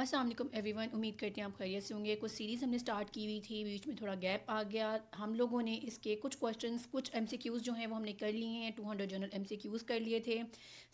अस्सलाम वालेकुम एवरीवन, उम्मीद करते हैं आप खैरियत से होंगे। कुछ सीरीज़ हमने स्टार्ट की हुई थी, बीच में थोड़ा गैप आ गया। हम लोगों ने इसके कुछ क्वेश्चंस, कुछ एमसीक्यूज़ जो हैं वो हमने कर लिए हैं। 200 जनरल एमसीक्यूज़ कर लिए थे।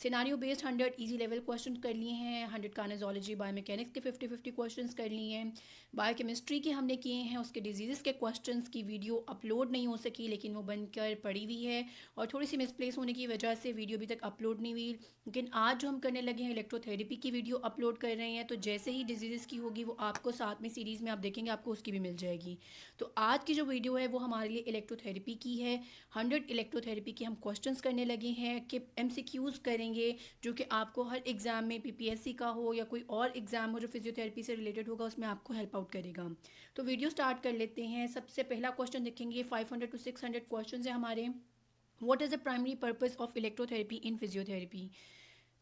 Scenario based 100 easy level question कर लिए हैं। 100 कानेजोलॉजी बायोमैकेनिक्स के 50-50 क्वेश्चंस कर लिए हैं। बायोकेमिस्ट्री के हमने किए हैं। उसके डिजीज़ के क्वेश्चंस की वीडियो अपलोड नहीं हो सकी, लेकिन वो बनकर पड़ी हुई है और थोड़ी सी मिसप्लेस होने की वजह से वीडियो अभी तक अपलोड नहीं हुई। लेकिन आज जो हम करने लगे हैं इलेक्ट्रोथेरेपी की वीडियो अपलोड कर रहे हैं, तो जैसे ही डिजीज़ की होगी वो आपको साथ में सीरीज़ में आप देखेंगे, आपको उसकी भी मिल जाएगी। तो आज की जो वीडियो है वो हमारे लिए इलेक्ट्रोथेरेपी की है। 100 इलेक्ट्रोथेरेपी के हम क्वेश्चंस करने लगे हैं कि एमसीक्यूज़ करेंगे, जो कि आपको हर एग्ज़ाम में पीपीएससी का हो या कोई और एग्ज़ाम हो जो फिजियोथेरेपी से रिलेटेड होगा, उसमें आपको हेल्प आउट करेगा। तो वीडियो स्टार्ट कर लेते हैं। सबसे पहला क्वेश्चन देखेंगे। 500 to 600 क्वेश्चन है हमारे। What is the primary purpose of electrotherapy in physiotherapy?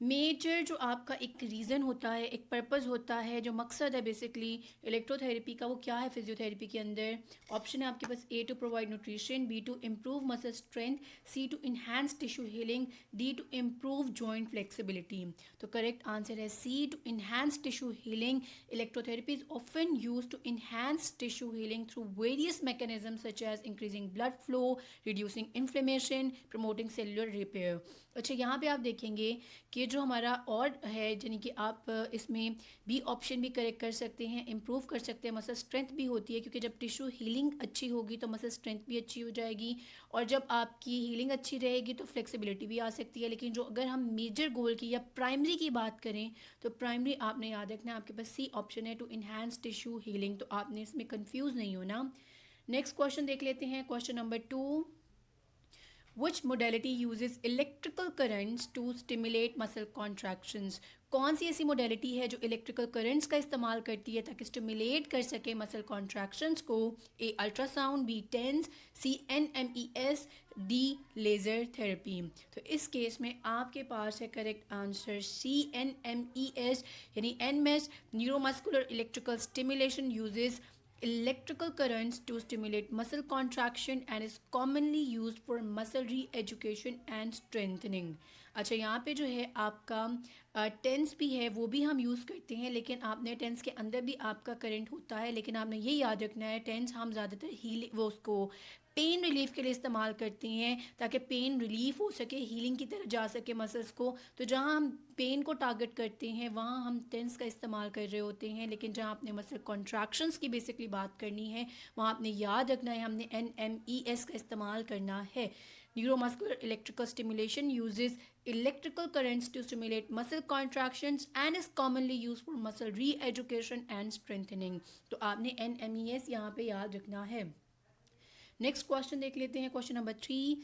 Major जो आपका एक रीज़न होता है, एक पर्पस होता है, जो मकसद है बेसिकली इलेक्ट्रोथेरेपी का, वो क्या है फिजियोथेरेपी के अंदर? ऑप्शन है आपके पास A to provide nutrition, B to improve muscle strength, C to enhance tissue healing, D to improve joint flexibility. तो करेक्ट आंसर है C to enhance tissue healing. Electrotherapy is often use to enhance tissue healing through various mechanism such as increasing blood flow, reducing inflammation, promoting cellular repair. अच्छा, यहाँ पे आप देखेंगे कि जो हमारा और है, यानी कि आप इसमें बी ऑप्शन भी करेक्ट कर सकते हैं, इम्प्रूव कर सकते हैं। मसल स्ट्रेंथ भी होती है, क्योंकि जब टिश्यू हीलिंग अच्छी होगी तो मसल स्ट्रेंथ भी अच्छी हो जाएगी, और जब आपकी हीलिंग अच्छी रहेगी तो फ्लेक्सिबिलिटी भी आ सकती है। लेकिन जो अगर हम मेजर गोल की या प्राइमरी की बात करें, तो प्राइमरी आपने याद रखना है, आपके पास सी ऑप्शन है, टू इन्हांस टिश्यू हीलिंग। तो आपने इसमें कन्फ्यूज़ नहीं होना। नेक्स्ट क्वेश्चन देख लेते हैं। Question number 2, Which modality uses electrical currents to stimulate muscle contractions? कौन सी ऐसी मोडेलिटी है जो इलेक्ट्रिकल करंट्स का इस्तेमाल करती है ताकि स्टिमुलेट कर सके मसल कॉन्ट्रैक्शंस को? ए ultrasound, be tense, C NMES, D laser therapy. तो इस केस में आपके पास है करेक्ट आंसर सी NMES, यानी NMES, neuromuscular electrical stimulation uses electrical currents to stimulate muscle contraction and is commonly used for muscle re-education and strengthening. अच्छा, यहाँ पे जो है आपका टेंस भी है, वो भी हम यूज़ करते हैं, लेकिन आपने टेंस के अंदर भी आपका करंट होता है, लेकिन आपने ये याद रखना है टेंस हम ज़्यादातर हील वो उसको पेन रिलीफ के लिए इस्तेमाल करते हैं, ताकि पेन रिलीफ हो सके, हीलिंग की तरफ जा सके मसल्स को। तो जहाँ हम पेन को टारगेट करते हैं वहाँ हम टेंस का इस्तेमाल कर रहे होते हैं, लेकिन जहाँ आपने मसल कॉन्ट्रैक्शंस की बेसिकली बात करनी है, वहाँ आपने याद रखना है हमने NMES का इस्तेमाल करना है। Neuromuscular electrical stimulation uses electrical currents to stimulate muscle contractions and is commonly used for muscle re-education and strengthening. तो आपने NMES यहाँ पे याद रखना है। नेक्स्ट क्वेश्चन देख लेते हैं। Question number 3,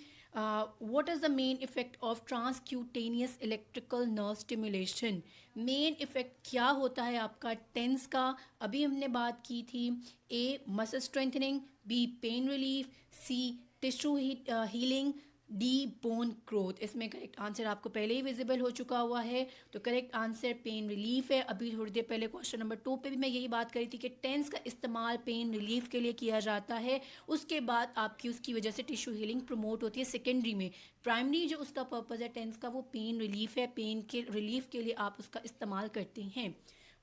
what is the main effect of transcutaneous electrical nerve stimulation? Main effect क्या होता है आपका टेंस का? अभी हमने बात की थी। A muscle strengthening, B pain relief, C tissue healing, D bone growth. इसमें करेक्ट आंसर आपको पहले ही विजिबल हो चुका हुआ है, तो करेक्ट आंसर पेन रिलीफ है। अभी थोड़ी देर पहले क्वेश्चन नंबर 2 पे भी मैं यही बात करी थी कि टेंस का इस्तेमाल पेन रिलीफ के लिए किया जाता है, उसके बाद आपकी उसकी वजह से टिश्यू हीलिंग प्रमोट होती है सेकेंडरी में। प्राइमरी जो उसका पर्पज़ है टेंस का, वो पेन रिलीफ है, पेन के रिलीफ के लिए आप उसका इस्तेमाल करते हैं।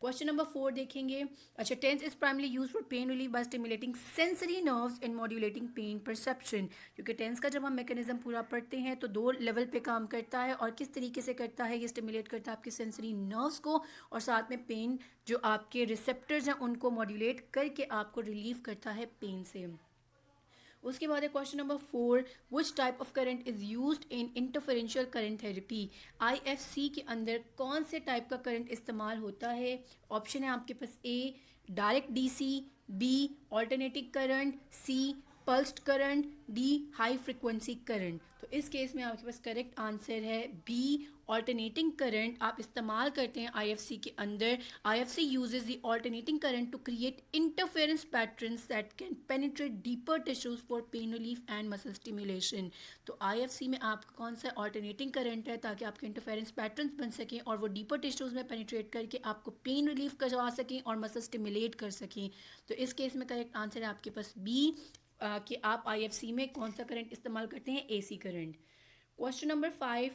क्वेश्चन नंबर 4 देखेंगे। अच्छा, TENS is primarily use for pain relief by stimulating sensory nerves in modulating pain perception. क्योंकि टेंस का जब हम मैकेनिज्म पूरा पढ़ते हैं तो 2 लेवल पे काम करता है, और किस तरीके से करता है, ये स्टिमुलेट करता है आपके सेंसरी नर्व्स को, और साथ में पेन जो आपके रिसेप्टर्स हैं उनको मॉड्यूलेट करके आपको रिलीव करता है पेन से। उसके बाद है question number 4, which type of current is used in इंटरफेरेंशियल current therapy? IFC के अंदर कौन से टाइप का करंट इस्तेमाल होता है? ऑप्शन है आपके पास A direct DC, B alternating current, C pulsed current, D high frequency current. तो इस केस में आपके पास करेक्ट आंसर है बी ऑल्टरनेटिंग करंट आप इस्तेमाल करते हैं IFC के अंदर। IFC uses the alternating current to create interference patterns that can penetrate deeper tissues for pain relief and muscle stimulation. तो IFC में आपका कौन सा ऑल्टरनेटिंग करंट है, ताकि आपके इंटरफेरेंस पैटर्न्स बन सकें और वो डीपर टिश्यूज में पेनिट्रेट करके आपको पेन रिलीफ करवा सकें और मसल स्टिमुलेट कर सकें। तो इस केस में करेक्ट आंसर है आपके पास बी, कि आप IFC में कौन सा करंट इस्तेमाल करते हैं, AC current. Question number 5,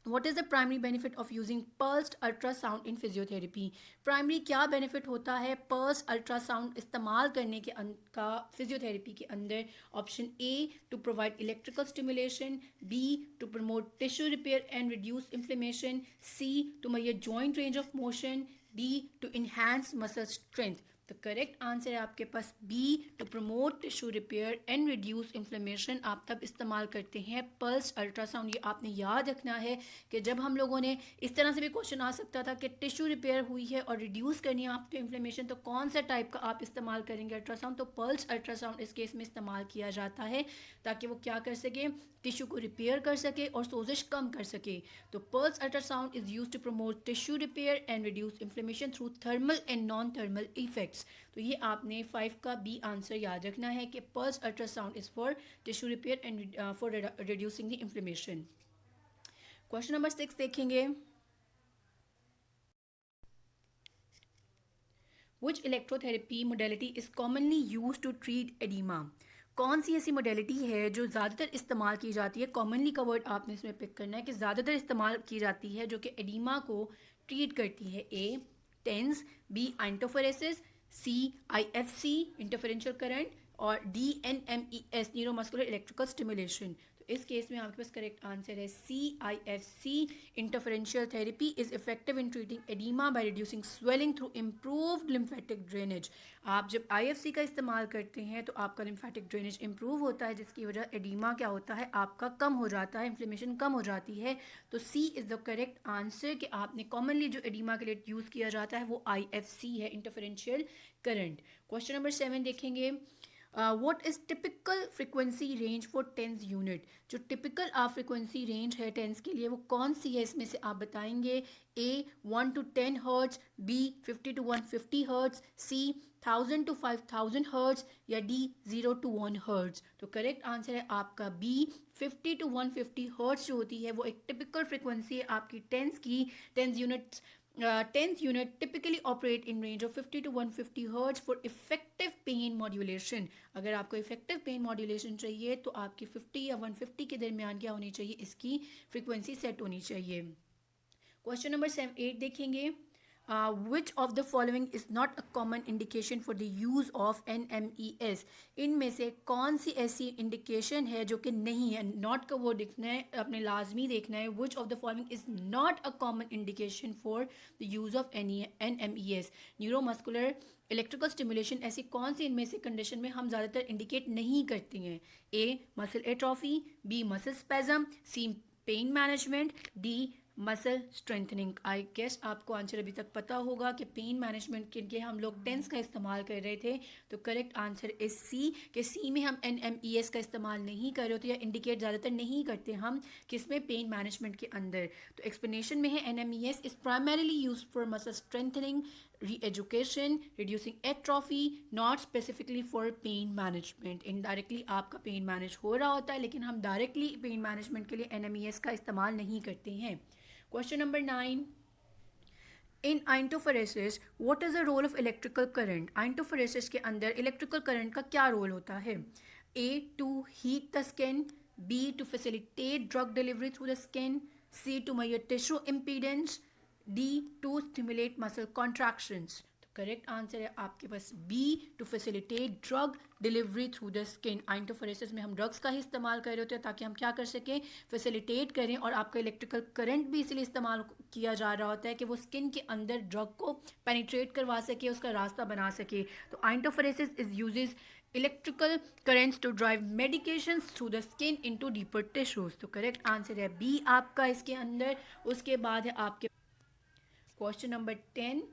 What is the primary benefit of using pulsed ultrasound in physiotherapy? Primary क्या बेनिफिट होता है पल्स अल्ट्रासाउंड इस्तेमाल करने के का फिजियोथेरेपी के अंदर? Option A, to provide electrical stimulation, B, to promote tissue repair and reduce inflammation, C, to measure joint range of motion, D, to enhance muscle strength. तो करेक्ट आंसर है आपके पास B, to promote tissue repair and reduce inflammation. आप तब इस्तेमाल करते हैं pulse ultrasound. ये आपने याद रखना है कि जब हम लोगों ने इस तरह से भी क्वेश्चन आ सकता था कि टिश्यू रिपेयर हुई है और रिड्यूस करनी है आपकी इन्फ्लेमेशन, तो कौन सा टाइप का आप इस्तेमाल करेंगे अल्ट्रासाउंड? तो पल्स अल्ट्रासाउंड इस केस में इस्तेमाल किया जाता है ताकि वो क्या कर सके, टिश्यू को रिपेयर कर सके और सोजिश कम कर सके। तो pulse ultrasound is use to promote tissue repair and reduce inflammation through thermal and non thermal effects. तो ये आपने 5 का बी आंसर याद रखना है कि pulse ultrasound is for tissue repair and for reducing the inflammation. Question number 6 देखेंगे। Which electrotherapy modality is commonly used to treat edema? कौन सी ऐसी मोडेलिटी है जो ज़्यादातर इस्तेमाल की जाती है? कॉमनली का वर्ड आपने इसमें पिक करना है कि ज़्यादातर इस्तेमाल की जाती है जो कि एडिमा को ट्रीट करती है। A, TENS, B, iontophoresis, C, IFC interferential current, और D, NMES neuromuscular electrical stimulation. तो इस केस में आपके पास करेक्ट आंसर है C, IFC interferential therapy is effective in treating oedema by reducing swelling through improved lymphatic drainage. आप जब IFC का इस्तेमाल करते हैं तो आपका लिम्फेटिक ड्रेनेज इंप्रूव होता है, जिसकी वजह एडिमा क्या होता है, आपका कम हो जाता है, इन्फ्लेमेशन कम हो जाती है। तो सी इज़ द करेक्ट आंसर कि आपने कॉमनली जो एडिमा के लिए यूज़ किया जाता है वो आईएफसी है, इंटरफेरेंशियल करंट। क्वेश्चन नंबर 7 देखेंगे। What is typical frequency range for TENS unit? जो टिपिकल आप फ्रिक्वेंसी रेंज है टेंस के लिए वो कौन सी है, इसमें से आप बताएंगे। A, 1 to 10 hertz, B, 50 to 150 hertz, C, 1000 to 5000 hertz, या डी, 0 to 1 हर्ट्ज। तो करेक्ट आंसर है आपका बी, 50 to 150 हर्ट्ज जो होती है वो एक टिपिकल फ्रिक्वेंसी है आपकी टेंस की। Tens unit typically operate in range of 50 to 150 hertz for effective pain modulation। अगर आपको effective pain modulation चाहिए तो आपकी 50 या 150 के दरमियान क्या होनी चाहिए, इसकी फ्रिक्वेंसी सेट होनी चाहिए। क्वेश्चन नंबर 8 देखेंगे। Which of the following is not a common indication for the use of NMES? इनमें से कौन सी ऐसी इंडिकेशन है जो कि नहीं है? नॉट का वो देखना है, अपने लाजमी देखना है। Which of the following is not a common indication for the use of NMES? Neuromuscular electrical stimulation ऐसी कौन सी इनमें से कंडीशन में हम ज़्यादातर इंडिकेट नहीं करते हैं? A, muscle atrophy, B, muscle spasm, C, pain management, D, muscle strengthening. I guess आपको आंसर अभी तक पता होगा कि पेन मैनेजमेंट के लिए हम लोग टेंस का इस्तेमाल कर रहे थे। तो करेक्ट आंसर इज सी, कि सी में हम NMES का इस्तेमाल नहीं कर रहे होते या इंडिकेट ज़्यादातर नहीं करते हम, किसमें, पेन मैनेजमेंट के अंदर। तो एक्सप्लेनेशन में है NMES is primarily use for muscle strengthening, re-education, reducing atrophy, not specifically for pain management. Indirectly आपका पेन मैनेज हो रहा होता है लेकिन हम डायरेक्टली पेन मैनेजमेंट के लिए NMES का इस्तेमाल नहीं करते हैं। Question number 9। In iontophoresis what is the role of electrical current? Iontophoresis के अंदर इलेक्ट्रिकल करंट का क्या रोल होता है? A, to heat the skin, B, to facilitate drug delivery through the skin, C, to measure tissue impedance, D, to stimulate muscle contractions. Correct answer है आपके पास B, to facilitate drug delivery through the skin. Iontophoresis में हम drugs का ही इस्तेमाल कर रहे होते हैं ताकि हम क्या कर सकें, फैसिलिटेट करें, और आपका इलेक्ट्रिकल करंट भी इसलिए इस्तेमाल किया जा रहा होता है कि वो स्किन के अंदर ड्रग को पेनिट्रेट करवा सके, उसका रास्ता बना सके। तो iontophoresis is uses electrical currents to drive medications through the skin into deeper tissues. तो करेक्ट आंसर है बी आपका इसके अंदर। उसके बाद है आपके question number 10।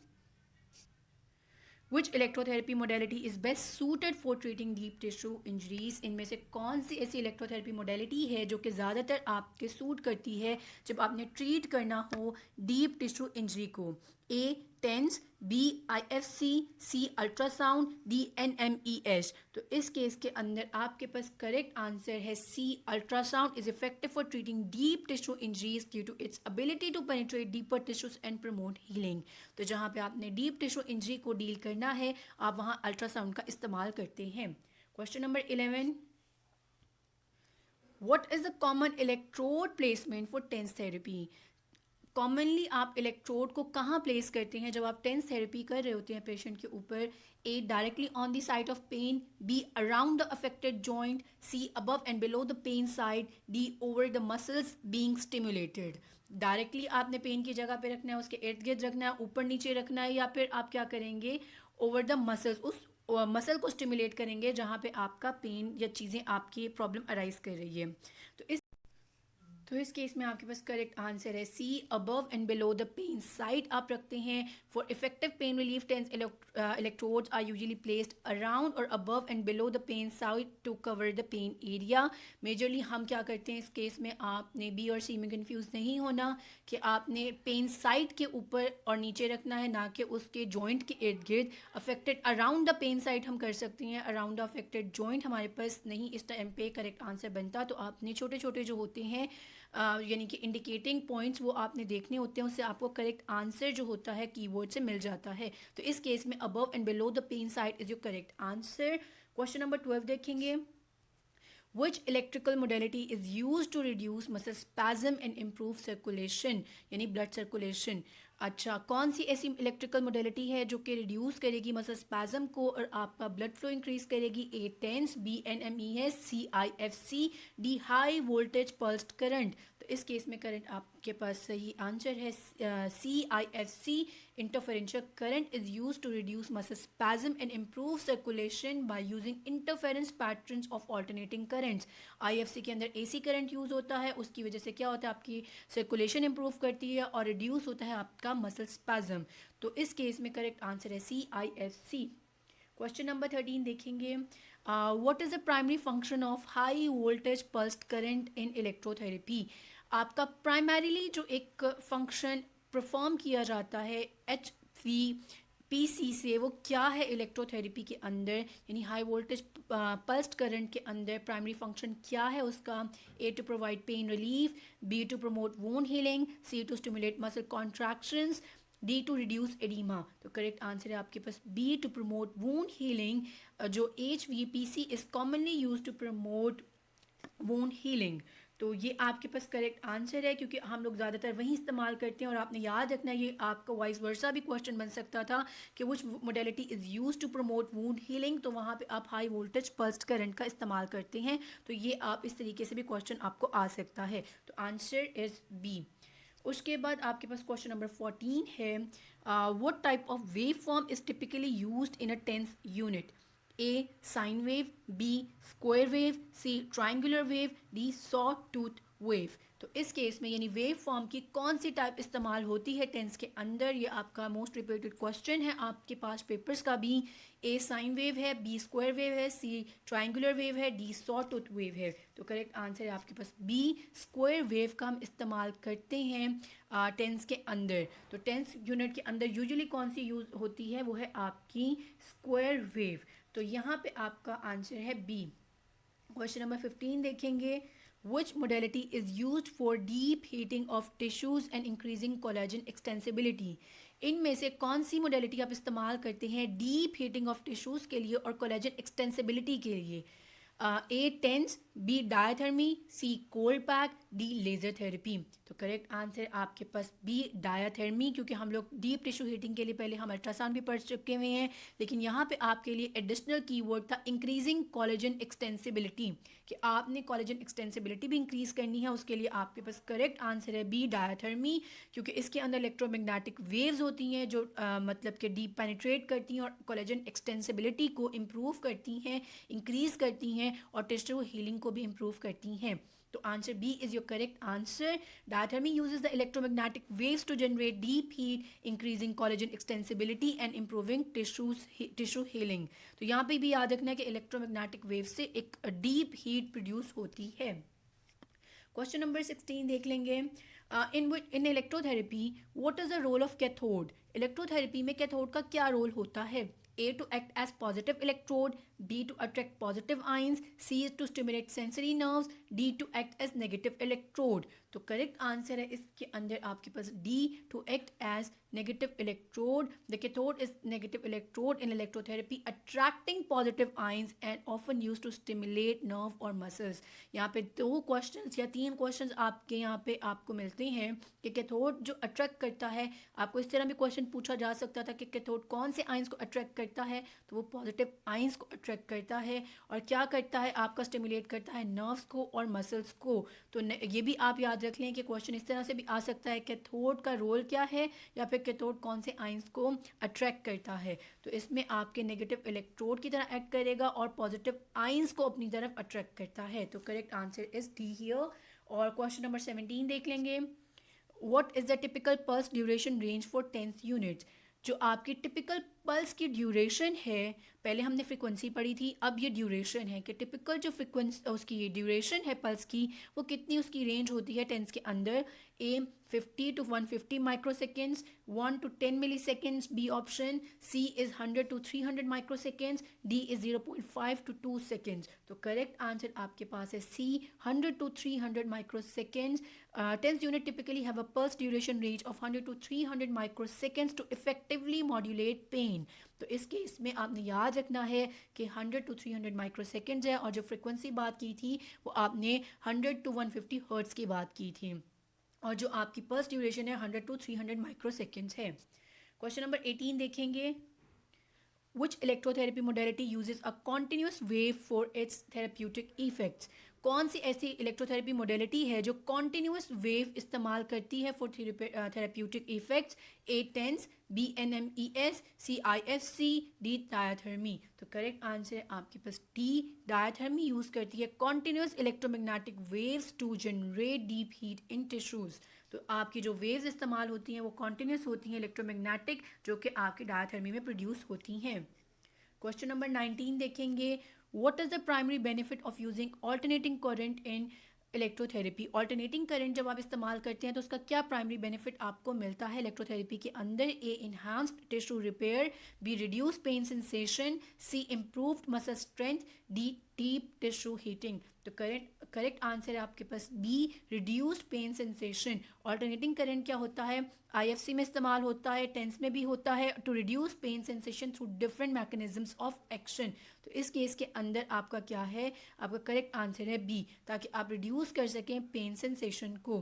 Which electrotherapy modality is best suited for treating deep tissue injuries? इनमें से कौन सी ऐसी इलेक्ट्रोथेरेपी मोडेलिटी है जो कि ज़्यादातर आपके सूट करती है जब आपने ट्रीट करना हो डीप टिश्यू इंजरी को? ए, टेंस, बी, IFC, सी, अल्ट्रासाउंड, डी, NMES। तो इस केस के अंदर आपके पास करेक्ट आंसर है C, ultrasound is effective for treating deep tissue injuries due to its ability to penetrate deeper tissues and promote healing. तो जहाँ पे आपने डीप टिश्यू इंजरी को डील करना है आप वहाँ अल्ट्रासाउंड का इस्तेमाल करते हैं। Question number 11। What is the common electrode placement for TENS therapy? Commonly आप इलेक्ट्रोड को कहाँ प्लेस करते हैं जब आप टेंस थेरेपी कर रहे होते हैं पेशेंट के ऊपर? A, directly on the site of pain, B, around the affected joint, C, above and below the pain side, D, over the muscles being stimulated. Directly आपने पेन की जगह पे रखना है, उसके इर्द गिर्द रखना है, ऊपर नीचे रखना है, या फिर आप क्या करेंगे, ओवर द मसल्स, उस मसल को स्टिमुलेट करेंगे जहाँ पे आपका पेन या चीज़ें आपकी प्रॉब्लम अराइज कर रही है। तो इस केस में आपके पास करेक्ट आंसर है C, above and below the pain side आप रखते हैं। For effective pain relief TENS electrodes are usually placed around और above and below the pain side to cover the pain area. Majorly हम क्या करते हैं इस केस में, आपने बी और सी में कंफ्यूज नहीं होना कि आपने पेन साइड के ऊपर और नीचे रखना है, ना कि उसके जॉइंट के इर्द गिर्द। Affected around the pain side हम कर सकते हैं, अराउंड द अफेक्टेड जॉइंट हमारे पास नहीं इस टाइम पे करेक्ट आंसर बनता। तो आपने छोटे छोटे जो होते हैं यानी कि इंडिकेटिंग पॉइंट्स वो आपने देखने होते हैं, उससे आपको करेक्ट आंसर जो होता है कीवर्ड से मिल जाता है। तो इस केस में above and below the pain side is your correct answer. Question number 12 देखेंगे। Which electrical modality is used to reduce muscle spasm and improve circulation, यानी blood circulation? अच्छा, कौन सी ऐसी इलेक्ट्रिकल मोडेलिटी है जो कि रिड्यूस करेगी मसल स्पैज़म को और आपका ब्लड फ्लो इंक्रीज करेगी? ए, TENS, B, NMES, C, IFC, D, high voltage pulsed current. तो इस केस में करंट आपके पास सही आंसर है C, IFC। Interferential current is use to reduce muscle spasm and improve circulation by using interference patterns of alternating currents. IFC के अंदर AC current use होता है, उसकी वजह से क्या होता है, आपकी सर्कुलेशन इंप्रूव करती है और रिड्यूस होता है आपका मसल स्पैज़म। तो इस केस में करेक्ट आंसर है सी, IFC। क्वेश्चन नंबर 13 देखेंगे। What is the primary function of high voltage pulsed current in electrotherapy? आपका प्राइमरीली जो एक फंक्शन परफॉर्म किया जाता है HVPC से, वो क्या है इलेक्ट्रोथेरेपी के अंदर, यानी हाई वोल्टेज पल्स्ड करंट के अंदर प्राइमरी फंक्शन क्या है उसका? A, to provide pain relief, B, to promote wound healing, C, to stimulate muscle contractions, D, to reduce oedema. तो करेक्ट आंसर है आपके पास B, to promote wound healing. जो HVPC is commonly use to promote wound healing. तो ये आपके पास correct answer है, क्योंकि हम लोग ज़्यादातर वही इस्तेमाल करते हैं। और आपने याद रखना, ये आपका वाइस वर्सा भी क्वेश्चन बन सकता था कि which modality is use to promote wound healing, तो वहाँ पे आप हाई वोल्टेज पल्स्ड करंट का इस्तेमाल करते हैं। तो ये आप इस तरीके से भी क्वेश्चन आपको आ सकता है। तो आंसर इज़ बी। उसके बाद आपके पास क्वेश्चन नंबर 14 है। What type of wave form is typically used in a TENS unit? A, sine wave, B, square wave, C, triangular wave, D, sawtooth wave. तो इस केस में यानी wave form की कौन सी टाइप इस्तेमाल होती है टेंस के अंदर? ये आपका मोस्ट रिपीटेड क्वेश्चन है आपके पास पेपर्स का भी। ए, साइन वेव है, बी, स्क्वायर वेव है, सी, ट्राइंगुलर वेव है, डी, सॉ टूथ वेव है। तो करेक्ट आंसर है आपके पास बी, स्क्वायर वेव का हम इस्तेमाल करते हैं टेंस के अंदर। तो टेंस यूनिट के अंदर यूजुअली कौन सी यूज होती है? वो है आपकी स्क्वायर वेव। तो यहाँ पे आपका आंसर है बी। क्वेश्चन नंबर 15 देखेंगे। Which modality is used for deep heating of tissues and increasing collagen extensibility? इनमें से कौन सी मोडेलिटी आप इस्तेमाल करते हैं डीप हीटिंग ऑफ टिश्यूज़ के लिए और कोलेजन एक्सटेंसिबिलिटी के लिए? A, TENS, B, diathermy, C, cold pack, D, laser therapy. तो करेक्ट आंसर आपके पास बी, डायथर्मी, क्योंकि हम लोग डीप टिश्यू हीटिंग के लिए पहले हम अल्ट्रासाउंड भी पढ़ चुके हुए हैं। लेकिन यहाँ पे आपके लिए एडिशनल कीवर्ड था इंक्रीजिंग कोलेजन एक्सटेंसिबिलिटी, कि आपने कोलेजन एक्सटेंसिबिलिटी भी इंक्रीज करनी है। उसके लिए आपके पास करेक्ट आंसर है बी, डायथर्मी, क्योंकि इसके अंदर इलेक्ट्रोमैग्नेटिक वेव्स होती हैं जो मतलब कि डीप पेनिट्रेट करती हैं और कोलेजन एक्सटेंसिबिलिटी को इम्प्रूव करती हैं, इंक्रीज करती हैं और टिश्यू हीलिंग को भी इम्प्रूव करती हैं। तो answer B is your correct answer. Diathermy uses the electromagnetic waves to generate deep heat, increasing collagen extensibility and improving tissue healing. तो यहाँ पे भी याद रखना है कि इलेक्ट्रोमैग्नेटिक वेव से एक डीप हीट प्रोड्यूस होती है। क्वेश्चन नंबर 16 देख लेंगे। In electrotherapy what is the role of cathode? Electrotherapy में कैथोड का क्या रोल होता है? A, to act as positive electrode, B, to attract positive ions, C, is to stimulate sensory nerves, D, to act as negative electrode. तो correct answer है इसके अंदर आपके पास D, to act as negative electrode. The cathode is negative electrode in electrotherapy attracting positive ions and often used to stimulate nerve or muscles. यहाँ पे 2 questions या 3 questions आपके यहाँ पे आपको मिलते हैं कि कैथोड जो अट्रैक्ट करता है, आपको इस तरह भी क्वेश्चन पूछा जा सकता था कि कैथोड कौन से आइंस को अट्रैक्ट करता है, तो वो पॉजिटिव आइंस को अट्रैक्ट करता है और क्या करता है, आपका स्टिमुलेट करता है नर्व्स को और मसल्स को. तो ये भी आप याद रख लें कि क्वेश्चन इस तरह से भी आ सकता है कैथोड का रोल क्या है या फिर कैथोड कौन से आइंस को अट्रैक्ट करता है. तो इसमें आपके नेगेटिव इलेक्ट्रोड की तरह एक्ट करेगा और पॉजिटिव आइंस को अपनी तरफ अट्रैक्ट करता है. तो correct answer is D here. और क्वेश्चन नंबर 17 देख लेंगे. What is the typical pulse duration range for TENS units. जो आपकी टिपिकल पल्स की ड्यूरेशन है, पहले हमने फ्रिक्वेंसी पढ़ी थी, अब ये ड्यूरेशन है कि टिपिकल जो फ्रिक्वेंसी उसकी ये ड्यूरेशन है पल्स की, वो कितनी उसकी रेंज होती है टेंस के अंदर. ए 50 to 150 microseconds, 1 to 10 milliseconds B option, C is 100 to 300 microseconds, D is 0.5 to 2 seconds. तो करेक्ट आंसर आपके पास है C, 100 to 300 microseconds. Tense unit typically have a pulse duration range of 100 to 300 microseconds to effectively modulate pain. तो इस case में आपने याद रखना है कि 100 to 300 माइक्रोसेकेंड्स है और जो फ्रिक्वेंसी बात की थी वो आपने 100 to 150 हर्ट्ज़ की बात की थी और जो आपकी पल्स ड्यूरेशन है 100 to 300 माइक्रोसेकेंड्स है. क्वेश्चन नंबर 18 देखेंगे. Which electrotherapy modality uses a continuous wave for its therapeutic effects? कौन सी ऐसी इलेक्ट्रोथेरेपी मोडेलिटी है जो कॉन्टीन्यूस वेव इस्तेमाल करती है for therapeutic effects. A TENS, B NMES, C IFC, D diathermy. तो करेक्ट आंसर है आपके पास डी, डायथर्मी यूज़ करती है continuous electromagnetic waves to generate deep heat in tissues. तो आपकी जो वेव्स इस्तेमाल होती हैं वो कॉन्टीन्यूस होती हैं इलेक्ट्रोमैग्नेटिक, जो कि आपकी डायथर्मी में प्रोड्यूस होती हैं. क्वेश्चन नंबर 19 देखेंगे. What is the primary benefit of using alternating current in electrotherapy. Alternating current जब आप इस्तेमाल करते हैं तो उसका क्या प्राइमरी बेनिफिट आपको मिलता है इलेक्ट्रोथेरेपी के अंदर. A enhanced tissue repair, B reduce pain sensation, C improved muscle strength, D deep tissue heating. तो करेक्ट आंसर है आपके पास B, reduced pain sensation. Alternating current क्या होता है, IFC में इस्तेमाल होता है, टेंस में भी होता है, to reduce pain sensation through different mechanisms of action. तो इस केस के अंदर आपका क्या है, आपका करेक्ट आंसर है बी, ताकि आप रिड्यूस कर सकें पेन सेंसेशन को.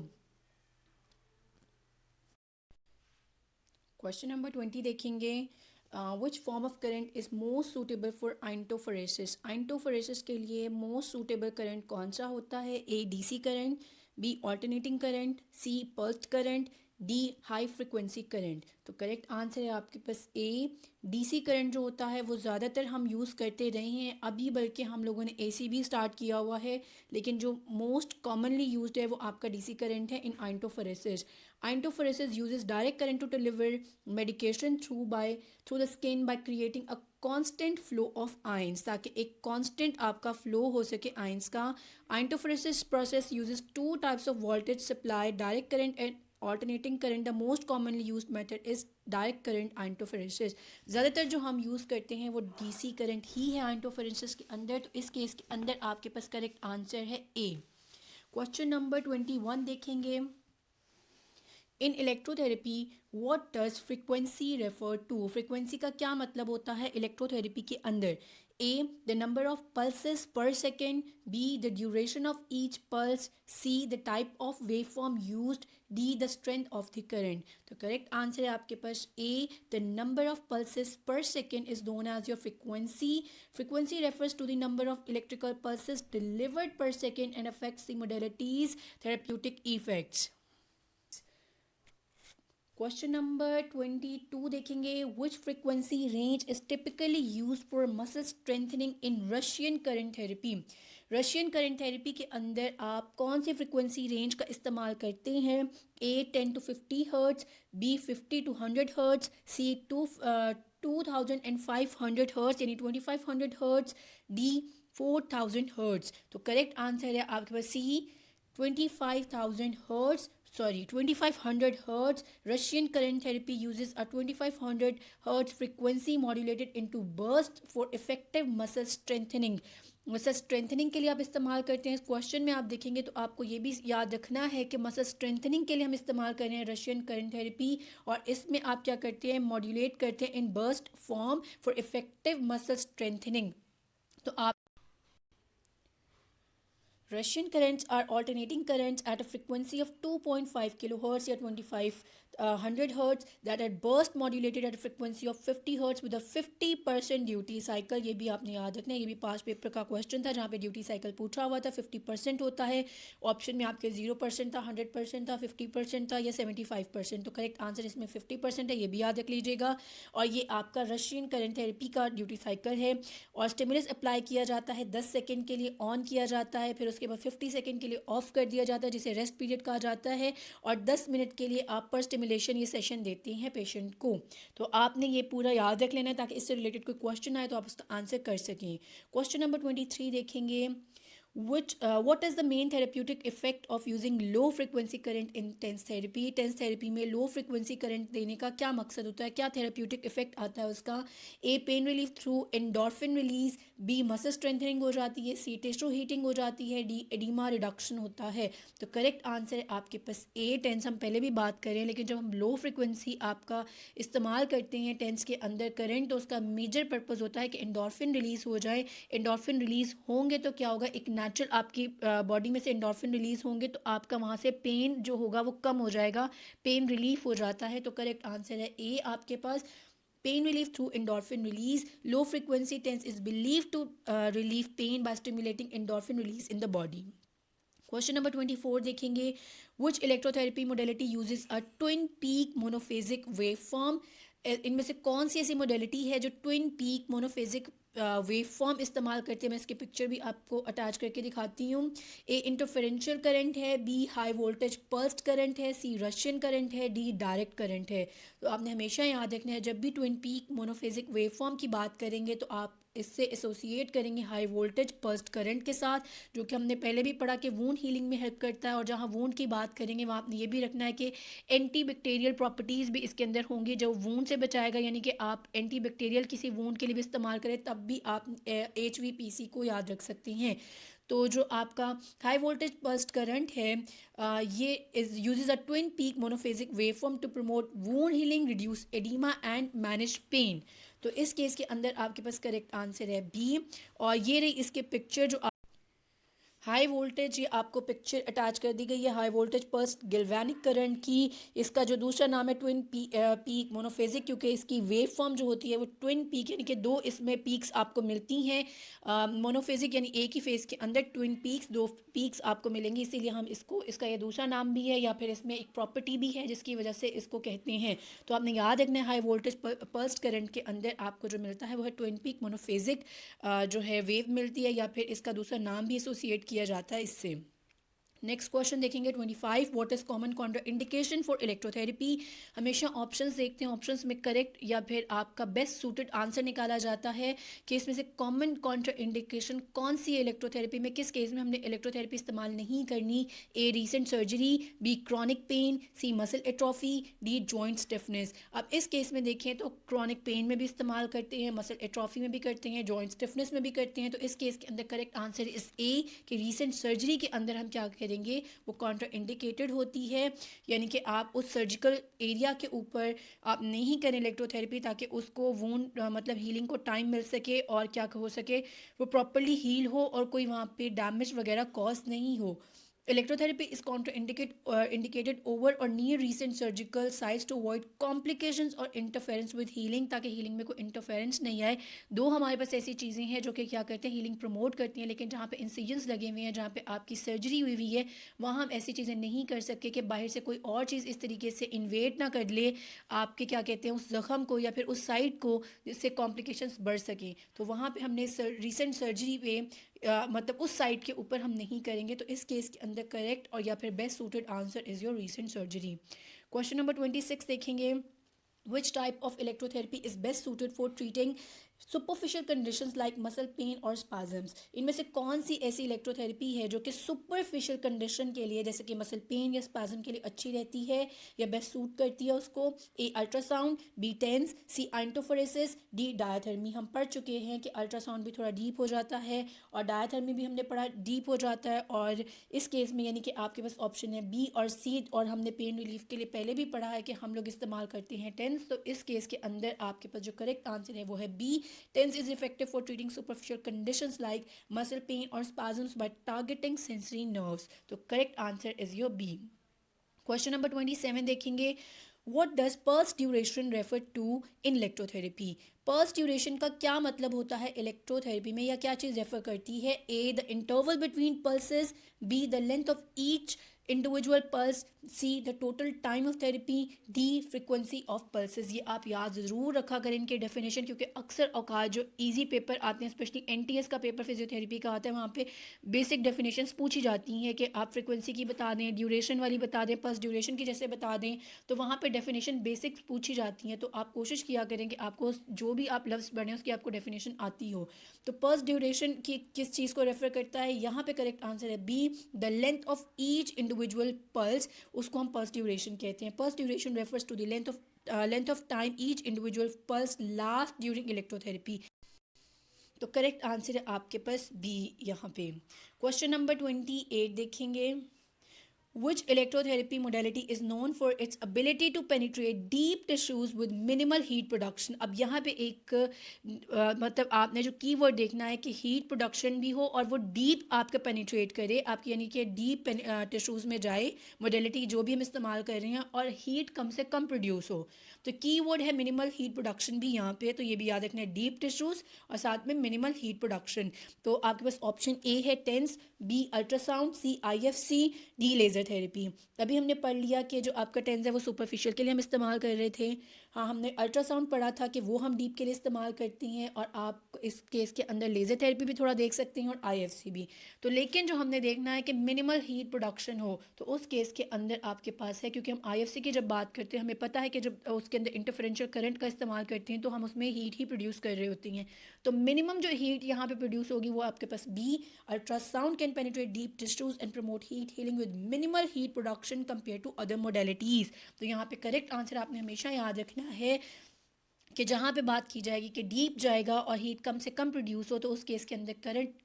क्वेश्चन नंबर 20 देखेंगे. Which form of current is most suitable for iontophoresis. Iontophoresis के लिए मोस्ट सूटेबल करंट कौन सा होता है. A DC current, B alternating current, C pulsed current, D high frequency current. तो करेक्ट आंसर है आपके पास ए, DC करंट जो होता है वो ज़्यादातर हम यूज़ करते रहे हैं अभी, बल्कि हम लोगों ने AC भी स्टार्ट किया हुआ है, लेकिन जो मोस्ट कॉमनली यूज्ड है वो आपका DC करंट है in iontophoresis. Iontophoresis uses direct current to deliver medication through the skin by creating a constant flow of ions, ताकि एक कांस्टेंट आपका फ्लो हो सके आयंस का. Iontophoresis process uses 2 types of voltage supply, direct current and alternating current. The most commonly used method is direct current iontophoresis. ज़्यादातर जो हम use करते हैं वो DC करंट ही है आइंटोफोरेसिस के अंदर. तो इस केस के अंदर आपके पास करेक्ट आंसर है ए. क्वेश्चन नंबर 21 देखेंगे. In electrotherapy what does frequency refer to. Frequency का क्या मतलब होता है इलेक्ट्रोथेरेपी के अंदर. A the number of pulses per second, B the duration of each pulse, C the type of wave form used, D the strength of the current. तो correct answer है आपके पास A, the number of pulses per second is known as your frequency. Frequency refers to the number of electrical pulses delivered per second and affects the modality's therapeutic effects. Question number 22 देखेंगे. Which frequency range is typically use for muscle strengthening in Russian current therapy. Russian current therapy के अंदर आप कौन सी frequency range का इस्तेमाल करते हैं. A 10 to 50 hertz, B 50 to 100 hertz, C 2500 hertz यानी 2500 हर्ट्ज, डी 4000 हर्ट्ज. तो करेक्ट आंसर है आपके पास C, 2500 hertz. Russian current therapy uses a 2500 hertz frequency modulated into bursts for effective muscle strengthening. Muscle strengthening के लिए आप इस्तेमाल करते हैं। इस क्वेश्चन में आप देखेंगे तो आपको ये भी याद रखना है कि मसल स्ट्रेंथनिंग के लिए हम इस्तेमाल कर रहे हैं रशियन करंट थेरेपी, और इसमें आप क्या करते हैं, मॉड्यूलेट करते हैं in burst form for effective muscle strengthening. तो आप Russian currents are alternating currents at a frequency of 2.5 kilohertz या 2500 hertz that are burst modulated at a frequency of 50 hertz with a 50% duty cycle। ये भी आपने याद रखना है, ये भी पास पेपर का क्वेश्चन था जहाँ पे ड्यूटी साइकिल पूछा हुआ था। 50% होता है, ऑप्शन में आपके 0% था, 100% था, 50% था या 75%। तो करेक्ट आंसर इसमें 50% है, ये भी याद रख लीजिएगा। और ये आपका रशियन करंट थेरेपी का ड्यूटी साइकिल है। और स्टिमुलस अप्लाई किया जाता है 10 सेकेंड के लिए, ऑन किया जाता है, फिर उसके बाद 50 सेकेंड के लिए ऑफ कर दिया जाता है जिसे रेस्ट पीरियड कहा जाता है, और 10 मिनट के लिए आप पर स्टिमुलेशन ये सेशन देती हैं पेशेंट को। तो आपने ये पूरा याद रख लेना है ताकि इससे रिलेटेड कोई क्वेश्चन आए तो आप उसका आंसर कर सकें। क्वेश्चन नंबर 23 देखेंगे, what is the main therapeutic effect of using low frequency current in TENS therapy। TENS therapy में लो फ्रिक्वेंसी करंट देने का क्या मकसद होता है, क्या थेरेप्यूटिक इफेक्ट आता है उसका। A pain relief through endorphin release, B muscle strengthening हो जाती है, सी टेस्टो हीटिंग हो जाती है, डी एडिमा रिडक्शन होता है। तो करेक्ट आंसर है आपके पास ए टेंस। हम पहले भी बात करें, लेकिन जब हम लो फ्रिक्वेंसी आपका इस्तेमाल करते हैं टेंस के अंदर करंट, तो उसका मेजर पर्पज़ होता है कि एंडोर्फिन रिलीज़ हो जाए। एंडोर्फिन रिलीज़ होंगे तो क्या होगा, एक नेचुरल आपकी बॉडी में से एंडोर्फिन रिलीज़ होंगे तो आपका वहाँ से पेन जो होगा वो कम हो जाएगा, पेन रिलीफ हो जाता है। तो करेक्ट आंसर है ए आपके पास, pain relief through endorphin release। Low frequency tense is believed to relieve pain by stimulating endorphin release in the body। Question number 24 देखेंगे, which electrotherapy modality uses a twin peak monophasic waveform। इनमें से कौन सी ऐसी modality है जो twin peak monophasic wave form इस्तेमाल करते हैं। मैं इसकी पिक्चर भी आपको अटैच करके दिखाती हूँ। ए इंटरफेरेंशियल करंट है, B high voltage pulsed current है, सी रशियन करंट है, डी डायरेक्ट करंट है। तो आपने हमेशा याद रखना है जब भी twin peak monophasic wave form की बात करेंगे तो आप इससे एसोसिएट करेंगे हाई वोल्टेज पल्स्ड करंट के साथ, जो कि हमने पहले भी पढ़ा कि वूंड हीलिंग में हेल्प करता है। और जहाँ वूंड की बात करेंगे वहाँ आपने ये भी रखना है कि एंटी बैक्टीरियल प्रॉपर्टीज़ भी इसके अंदर होंगी जो वूंड से बचाएगा, यानी कि आप एंटी बैक्टीरियल किसी वूंड के लिए भी इस्तेमाल करें तब भी आप HVPC को याद रख सकती हैं। तो जो आपका हाई वोल्टेज पल्स्ड करंट है ये is uses a twin peak monophasic waveform to promote wound healing, reduce oedema and manage pain. तो इस केस के अंदर आपके पास करेक्ट आंसर है बी। और ये रही इसके पिक्चर जो हाई वोल्टेज, ये आपको पिक्चर अटैच कर दी गई है high voltage pulsed galvanic current की। इसका जो दूसरा नाम है ट्विन पीक मोनोफेजिक, क्योंकि इसकी वेव फॉर्म जो होती है वो ट्विन पीक यानी कि दो इसमें पीक्स आपको मिलती हैं। मोनोफेजिक यानी एक ही फेज के अंदर ट्विन पीक्स, दो पीक्स आपको मिलेंगी, इसीलिए हम इसको, इसका ये दूसरा नाम भी है या फिर इसमें एक प्रॉपर्टी भी है जिसकी वजह से इसको कहते हैं। तो आपने याद रखना है हाई वोल्टेज पल्स्ड करंट के अंदर आपको जो मिलता है वो है ट्विन पीक मोनोफेजिक जो है वेव मिलती है, या फिर इसका दूसरा नाम भी एसोसिएट किया जाता है इससे। नेक्स्ट क्वेश्चन देखेंगे 25, what is common Contra indication for electrotherapy. हमेशा ऑप्शंस देखते हैं, ऑप्शंस में करेक्ट या फिर आपका बेस्ट सूटेड आंसर निकाला जाता है कि इसमें से कॉमन कॉन्ट्रा इंडिकेशन कौन सी है इलेक्ट्रोथेरेपी में, किस केस में हमने इलेक्ट्रोथेरेपी इस्तेमाल नहीं करनी। A recent surgery, B chronic pain, C muscle atrophy, D joint stiffness. अब इस केस में देखें तो क्रॉनिक पेन में भी इस्तेमाल करते हैं, मसल एट्रोफी में भी करते हैं, जॉइंट स्टिफनेस में भी करते हैं। तो इस केस के अंदर करेक्ट आंसर इस ए कि रीसेंट सर्जरी के अंदर हम क्या करेंगे, वो कॉन्ट्रा इंडिकेटेड होती है, यानी कि आप उस सर्जिकल एरिया के ऊपर आप नहीं करें इलेक्ट्रोथेरेपी ताकि उसको वूंड मतलब हीलिंग को टाइम मिल सके और क्या हो सके वो प्रॉपरली हील हो और कोई वहाँ पे डैमेज वगैरह कॉज नहीं हो। Electrotherapy is contraindicated over or near recent surgical sites to avoid complications or interference with healing, ताकि हीलिंग में कोई इंटरफेरेंस नहीं आए। दो हमारे पास ऐसी चीज़ें हैं जो कि क्या करते हैं, हीलिंग प्रमोट करती हैं, लेकिन जहाँ पे इंसिजन्स लगे हुए हैं, जहाँ पे आपकी सर्जरी हुई हुई है, वहाँ हम ऐसी चीज़ें नहीं कर सकते कि बाहर से कोई और चीज़ इस तरीके से इन्वेट ना कर ले आपके क्या कहते हैं उस ज़ख़म को या फिर उस साइट को, जिससे कॉम्प्लिकेशंस बढ़ सकें। तो वहाँ पे हमने रिसेंट सर्जरी पे मतलब उस साइट के ऊपर हम नहीं करेंगे। तो इस केस के अंदर करेक्ट और या फिर best suited answer is your recent surgery. Question number 26 देखेंगे, which type of electrotherapy is best suited for treating superficial conditions like muscle pain और स्पाजम्स, इनमें से कौन सी ऐसी इलेक्ट्रोथेरेपी है जो कि सुपरफिशियल कंडीशन के लिए जैसे कि मसल पेन या स्पाजम के लिए अच्छी रहती है या बेस्ट सूट करती है उसको? ए ultrasound, be tense, C iontophoresis, D डायाथर्मी। हम पढ़ चुके हैं कि अल्ट्रासाउंड भी थोड़ा डीप हो जाता है और डायाथर्मी भी हमने पढ़ा डीप हो जाता है, और इस केस में यानी कि आपके पास ऑप्शन है बी और सी, और हमने पेन रिलीफ के लिए पहले भी पढ़ा है कि हम लोग इस्तेमाल करते हैं टेंस। तो इस केस के अंदर आपके पास जो करेक्ट आंसर है वो है B. TENS is effective for treating superficial conditions like muscle pain or spasms by targeting sensory nerves. तो correct answer is your B. Question number 27 देखेंगे. What does pulse duration refer to in electrotherapy? Pulse duration का क्या मतलब होता है electrotherapy में, या क्या चीज़ रेफर करती है? A the interval between pulses, B the length of each individual pulse, C the total time of therapy, D frequency of pulses. ये आप याद ज़रूर रखा करें इनके डेफिनेशन, क्योंकि अक्सर औकात जो इजी पेपर आते हैं स्पेशली एनटीएस का पेपर फिजियोथेरेपी का आता है वहाँ पे बेसिक डेफिनेशंस पूछी जाती हैं कि आप फ्रिक्वेंसी की बता दें, ड्यूरेशन वाली बता दें, पल्स ड्यूरेशन की जैसे बता दें, तो वहाँ पे डेफिनेशन बेसिक्स पूछी जाती हैं। तो आप कोशिश किया करें कि आपको जो भी आप लफ्ज़ पढ़ें उसकी आपको डेफिनेशन आती हो। तो पल्स ड्यूरेशन की किस चीज़ को रेफर करता है? यहाँ पे करेक्ट आंसर है B the length of each individual pulse, उसको हम पल्स ड्यूरेशन कहते हैं। Pulse duration refers to the length of time each individual pulse last during electrotherapy. तो करेक्ट आंसर है आपके पास बी यहाँ पे। क्वेश्चन नंबर 28 देखेंगे. Which electrotherapy modality is known for its ability to penetrate deep tissues with minimal heat production? अब यहाँ पे एक मतलब आपने जो कीवर्ड देखना है कि हीट प्रोडक्शन भी हो और वो डीप आपका पेनिट्रेट करे, आपकी यानी कि डीप टिश्यूज़ में जाए मोडेलिटी जो भी हम इस्तेमाल कर रहे हैं, और हीट कम से कम प्रोड्यूस हो। तो कीवर्ड है मिनिमल हीट प्रोडक्शन भी यहाँ पे, तो ये भी याद रखना है, डीप टिश्यूज़ और साथ में मिनिमल हीट प्रोडक्शन। तो आपके पास ऑप्शन ए है टेंस, बी अल्ट्रासाउंड, सी IFC, डी लेज़र थेरेपी। अभी हमने पढ़ लिया कि जो आपका टेंस है वो सुपरफिशियल के लिए हम इस्तेमाल कर रहे थे। हाँ, हमने अल्ट्रासाउंड पढ़ा था कि वो हम डीप के लिए इस्तेमाल करती हैं, और आप इस केस के अंदर लेज़र थेरेपी भी थोड़ा देख सकते हैं और IFC भी। तो लेकिन जो हमने देखना है कि मिनिमल हीट प्रोडक्शन हो, तो उस केस के अंदर आपके पास है, क्योंकि हम IFC की जब बात करते हैं हमें पता है कि जब उसके अंदर इंटरफेरेंशियल करंट का इस्तेमाल करते हैं तो हम उसमें हीट ही प्रोड्यूस कर रहे होती हैं। तो मिनिमम जो हीट यहाँ पे प्रोड्यूस होगी वो आपके पास B ultrasound can penetrate deep tissues and promote heat healing with minimal heat production compare to other modalities. तो यहाँ पे करेक्ट आंसर आपने हमेशा याद रखना है कि जहाँ पे बात की जाएगी कि डीप जाएगा और हीट कम से कम प्रोड्यूस हो, तो उस केस के अंदर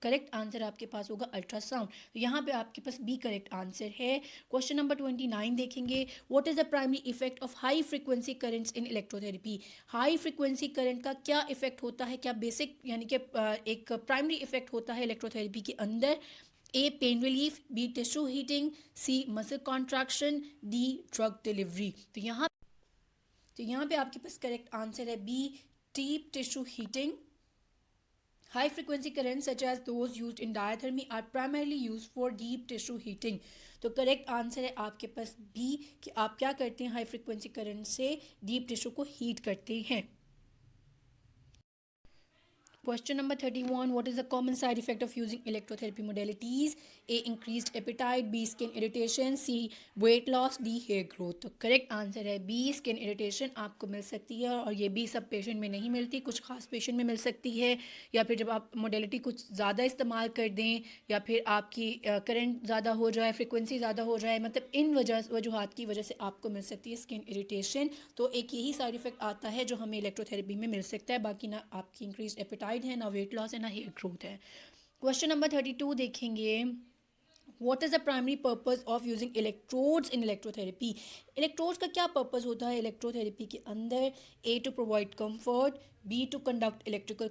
करेक्ट आंसर आपके पास होगा अल्ट्रासाउंड। तो यहाँ पे आपके पास बी करेक्ट आंसर है। क्वेश्चन नंबर 29 देखेंगे. What is the primary effect of high frequency currents in electrotherapy? High frequency current का क्या इफेक्ट होता है, क्या बेसिक यानी कि एक प्राइमरी इफेक्ट होता है इलेक्ट्रोथेरेपी के अंदर? A pain relief, B tissue heating, C muscle contraction, D drug delivery. तो यहाँ पे आपके पास करेक्ट आंसर है B deep tissue heating. High frequency currents such as those used in diathermy are primarily used for deep tissue heating. तो correct answer है आपके पास बी कि आप क्या करते हैं, हाई फ्रिक्वेंसी करंट से डीप टिश्यू को हीट करते हैं. Question number 31. What is the common side effect of using electrotherapy modalities? A. Increased appetite, B. Skin irritation, C. Weight loss, D. Hair growth. तो करेक्ट आंसर है B skin irritation आपको मिल सकती है, और ये भी सब पेशेंट में नहीं मिलती, कुछ खास पेशेंट में मिल सकती है, या फिर जब आप मोडेलिटी कुछ ज़्यादा इस्तेमाल कर दें, या फिर आपकी करंट ज़्यादा हो जाए, फ्रिक्वेंसी ज़्यादा हो जाए, मतलब इन वजूहत की वजह से आपको मिल सकती है स्किन इरिटेशन. तो एक यही साइड इफेक्ट आता है जो हमें इलेक्ट्रोथेरेपी में मिल सकता है, बाकी ना आपकी इंक्रीज एपेटाइट है, ना वेट लॉस है, ना हेयर ग्रोथ है. क्वेश्चन नंबर 32 देखेंगे. What is the primary purpose of using electrodes in electrotherapy? Electrodes का क्या पर्पज़ होता है इलेक्ट्रोथेरेपी के अंदर? A to provide comfort, B to conduct electrical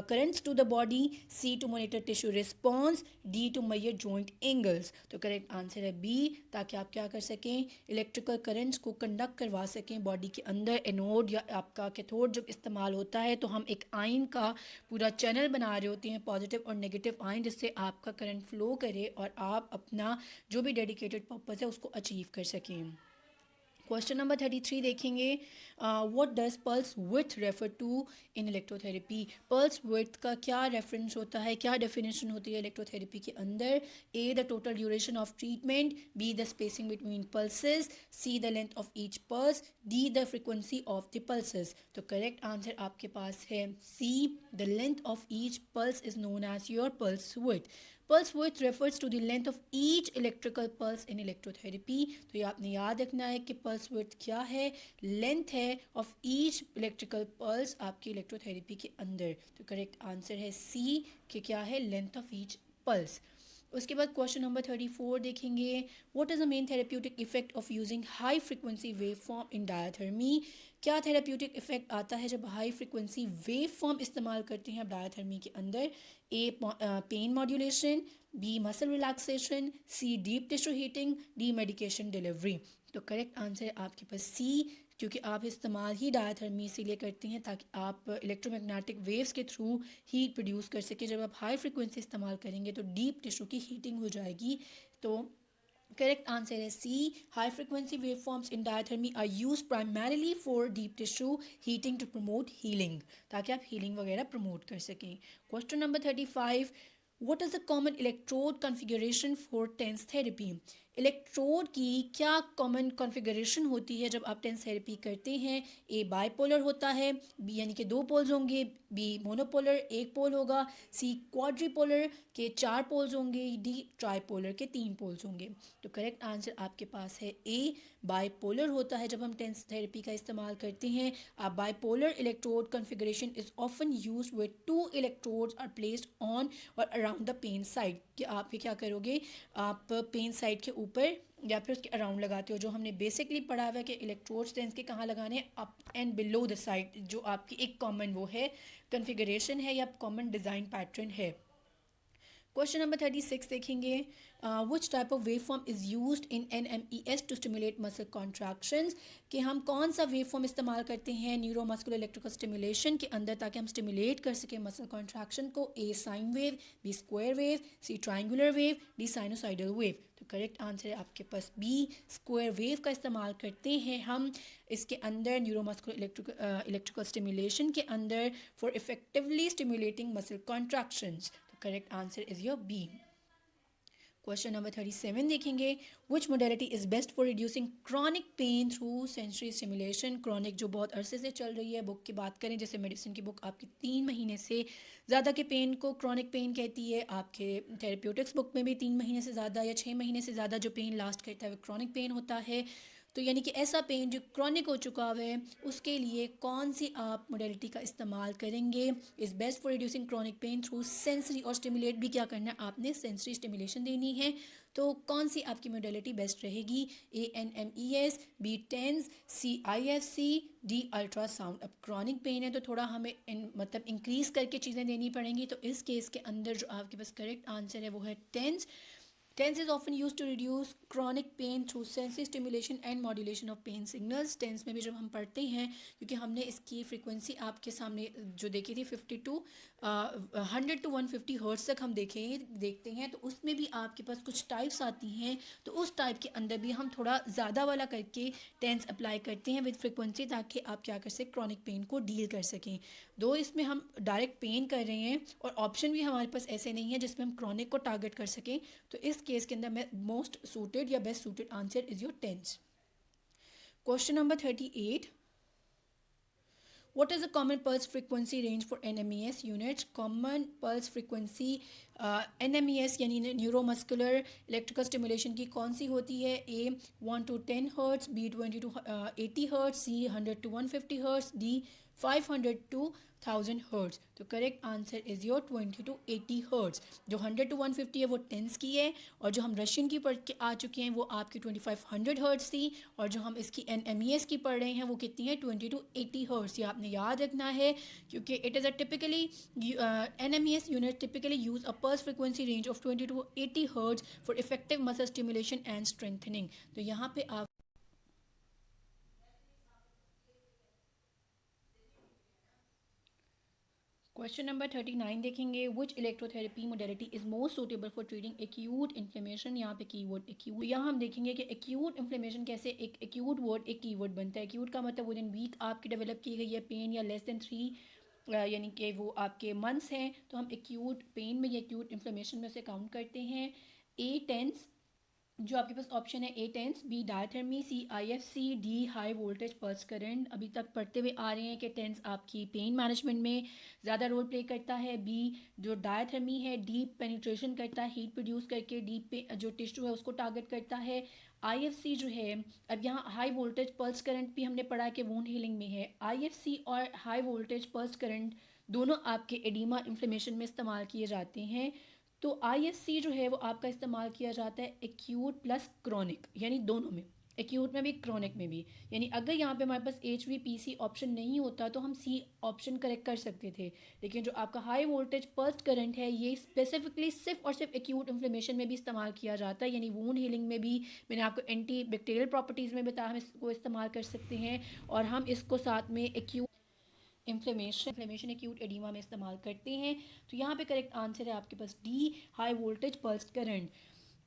currents to the body, C to monitor tissue response, D to measure joint angles. तो correct answer है B, ताकि आप क्या कर सकें, इलेक्ट्रिकल करंट्स को कंडक्ट करवा सकें बॉडी के अंदर. एनोड या आपका कैथोड जब इस्तेमाल होता है तो हम एक आयन का पूरा चैनल बना रहे होते हैं, पॉजिटिव और नेगेटिव आयन, जिससे आपका करंट फ्लो करे और आप अपना जो भी डेडिकेटेड पर्पज़ है उसको अचीव कर सकें. क्वेश्चन नंबर 33 देखेंगे, what does pulse width refer to in electrotherapy. Pulse width का क्या रेफरेंस होता है, क्या डेफिनेशन होती है इलेक्ट्रोथेरेपी के अंदर। A the total duration of treatment, B the spacing between pulses, C the length of each pulse, D the frequency of the pulses. तो करेक्ट आंसर आपके पास है C, the length of each pulse is known as your pulse width. Pulse width refers to the length of each electrical pulse in electrotherapy. तो ये आपने याद रखना है कि पल्स विड्थ क्या है, लेंथ है ऑफ ईच इलेक्ट्रिकल पल्स आपकी इलेक्ट्रोथेरेपी के अंदर। तो करेक्ट आंसर है सी कि क्या है, लेंथ ऑफ ईच पल्स। उसके बाद क्वेश्चन नंबर 34 देखेंगे, what is the main therapeutic effect of using high frequency wave form in diathermy. क्या थेरेप्यूटिक इफेक्ट आता है जब हाई फ्रिक्वेंसी वेव फॉर्म इस्तेमाल करते हैं आप डायथर्मी के अंदर। A pain modulation, B muscle relaxation, C deep tissue heating, D medication delivery. तो करेक्ट आंसर है आपके पास सी, क्योंकि आप इस्तेमाल ही डायथर्मी इसीलिए करते हैं ताकि आप इलेक्ट्रोमैग्नेटिक वेव्स के थ्रू हीट प्रोड्यूस कर सकें। जब आप हाई फ्रिक्वेंसी इस्तेमाल करेंगे तो डीप टिश्यू की हीटिंग हो जाएगी। तो करेक्ट आंसर है C, high frequency wave forms in diathermy are use primarily for deep tissue heating to promote healing, ताकि आप हीलिंग वगैरह प्रमोट कर सकें। Question number 35, what is the common electrode configuration for TENS therapy. Electrode की क्या common configuration होती है जब आप टेंस थेरेपी करते हैं। ए बाइपोलर होता है, बी यानी कि 2 पोल्स होंगे, बी मोनोपोलर 1 पोल होगा, सी क्वाड्रीपोलर के 4 पोल्स होंगे, डी ट्राइपोलर के 3 पोल्स होंगे। तो करेक्ट आंसर आपके पास है ए, बाइपोलर होता है जब हम टेंस थेरेपी का इस्तेमाल करते हैं। A bipolar electrode configuration is often used with 2 electrodes are placed on or around the pain side. कि आप क्या करोगे, आप पेन साइड के ऊपर या फिर उसके अराउंड लगाते हो। जो हमने बेसिकली पढ़ा हुआ है कि इलेक्ट्रोड्स टेंस के कहाँ लगाने हैं, up and below the side, जो आपकी एक कॉमन वो है कॉन्फ़िगरेशन है या कॉमन डिज़ाइन पैटर्न है। क्वेश्चन नंबर 36 देखेंगे, which type of wave form is used in NMES to stimulate muscle contractions. कि हम कौन सा वेव फॉर्म इस्तेमाल करते हैं न्यूरोमस्कुलर इलेक्ट्रिकल स्टिमुलेशन के अंदर ताकि हम स्टिमुलेट कर सकें मसल कॉन्ट्रैक्शन को। A sine wave, B square wave, C triangular wave, D sinusoidal wave. तो करेक्ट आंसर है आपके पास बी, स्क्वायर वेव का इस्तेमाल करते हैं हम इसके अंदर न्यूरोमस्कुलर इलेक्ट्रिकल स्टिमुलेशन के अंदर for effectively stimulating muscle contractions. Correct answer is your B. Question number 37 देखेंगे, which modality is best for reducing chronic pain through sensory stimulation. Chronic जो बहुत अरसे से चल रही है, बुक की बात करें जैसे मेडिसिन की बुक आपकी 3 महीने से ज़्यादा के पेन को क्रॉनिक पेन कहती है। आपके थेरेप्यूटिक्स बुक में भी 3 महीने से ज़्यादा या 6 महीने से ज़्यादा जो पेन लास्ट करता है वो क्रॉनिक पेन होता है। तो यानी कि ऐसा पेन जो क्रॉनिक हो चुका है उसके लिए कौन सी आप मोडेलिटी का इस्तेमाल करेंगे। Is best for reducing chronic pain through sensory, और स्टिमुलेट भी क्या करना है आपने, सेंसरी स्टिमुलेशन देनी है। तो कौन सी आपकी मोडेलिटी बेस्ट रहेगी। ए NMES, be tense, C IFC, D ultrasound. अब क्रॉनिक पेन है तो थोड़ा हमें मतलब इंक्रीज़ करके चीज़ें देनी पड़ेंगी। तो इस केस के अंदर जो आपके पास करेक्ट आंसर है वो है tense. Tense is often used to reduce chronic pain through sensory stimulation and modulation of pain signals. Tense में भी जब हम पढ़ते हैं, क्योंकि हमने इसकी फ्रीक्वेंसी आपके सामने जो देखी थी 100 to 150 हर्ट्ज तक हम देखते हैं, तो उसमें भी आपके पास कुछ टाइप्स आती हैं। तो उस टाइप के अंदर भी हम थोड़ा ज़्यादा वाला करके टेंस अप्लाई करते हैं विद फ्रिक्वेंसी, ताकि आप क्या कर सकें, क्रॉनिक पेन को डील कर सकें। दो इसमें हम डायरेक्ट पेन कर रहे हैं और ऑप्शन भी हमारे पास ऐसे नहीं है जिसमें हम क्रॉनिक को टारगेट कर सकें। तो इस केस के अंदर मैं मोस्ट सूटेड या best suited answer is your TENS. Question number 38, what is the common pulse frequency range for NMES units। common pulse frequency NMES यानी न्यूरोमस्कुलर इलेक्ट्रिकल स्टिमुलेशन की कौन सी होती है। A 1 to 10 hertz, B 20 to 80 hertz, C 100 to 150 hertz, D 500 to 1000 hertz. तो correct answer is your 20 to 80 hertz. जो 100 to 150 है वो टेंस की है, और जो हम रशियन की पढ़ के आ चुके हैं वो आपकी 2500 हर्ट्स थी, और जो हम इसकी NMES की पढ़ रहे हैं वो कितनी है, 20 to 80 हर्ट्स। ये आपने याद रखना है, क्योंकि it is a typically NMES unit typically use a pulse frequency range of 20 to 80 hertz for effective muscle stimulation and strengthening। तो यहाँ पे आप क्वेश्चन नंबर 39 देखेंगे, which electrotherapy modality is most suitable for treating acute inflammation. यहाँ पे keyword acute, यहाँ हम देखेंगे कि एक्यूट इन्फ्लेमेशन कैसे एक एक्यूट वर्ड एक कीवर्ड बनता है। एक्यूट का मतलब विद इन वीक आपकी डेवलप की गई है पेन, या लेस देन 3 यानी कि वो आपके मंथ्स हैं, तो हम एक्यूट पेन में या एक्यूट इन्फ्लेमेशन में से काउंट करते हैं। ए टेंस, जो आपके पास ऑप्शन है, A TENS, B diathermy, C IFC, D high voltage pulse current. अभी तक पढ़ते हुए आ रहे हैं कि टेंस आपकी पेन मैनेजमेंट में ज़्यादा रोल प्ले करता है। बी जो डायथर्मी है डीप पेनिट्रेशन करता है, हीट प्रोड्यूस करके डीप पे जो टिश्यू है उसको टारगेट करता है। आईएफसी जो है, अब यहाँ हाई वोल्टेज पल्स करंट भी हमने पढ़ा कि वूंड हीलिंग में है। आईएफसी और हाई वोल्टेज पल्स करंट दोनों आपके एडिमा इन्फ्लेमेशन में इस्तेमाल किए जाते हैं। तो आईएससी जो है वो आपका इस्तेमाल किया जाता है एक्यूट प्लस क्रॉनिक, यानी दोनों में, एक्यूट में भी क्रॉनिक में भी। यानी अगर यहाँ पे हमारे पास HVPC ऑप्शन नहीं होता तो हम सी ऑप्शन करेक्ट कर सकते थे, लेकिन जो आपका हाई वोल्टेज पल्स करंट है ये स्पेसिफिकली सिर्फ और सिर्फ एक्यूट इन्फ्लेमेशन में भी इस्तेमाल किया जाता है, यानी वूंड हीलिंग में भी। मैंने आपको एंटी बैक्टीरियल प्रॉपर्टीज़ में बताया हम इसको इस्तेमाल कर सकते हैं, और हम इसको साथ में एक्यूट इन्फ्लेमेशन एक्यूट एडिमा में इस्तेमाल करते हैं। तो यहाँ पे करेक्ट आंसर है आपके पास D high voltage pulse current.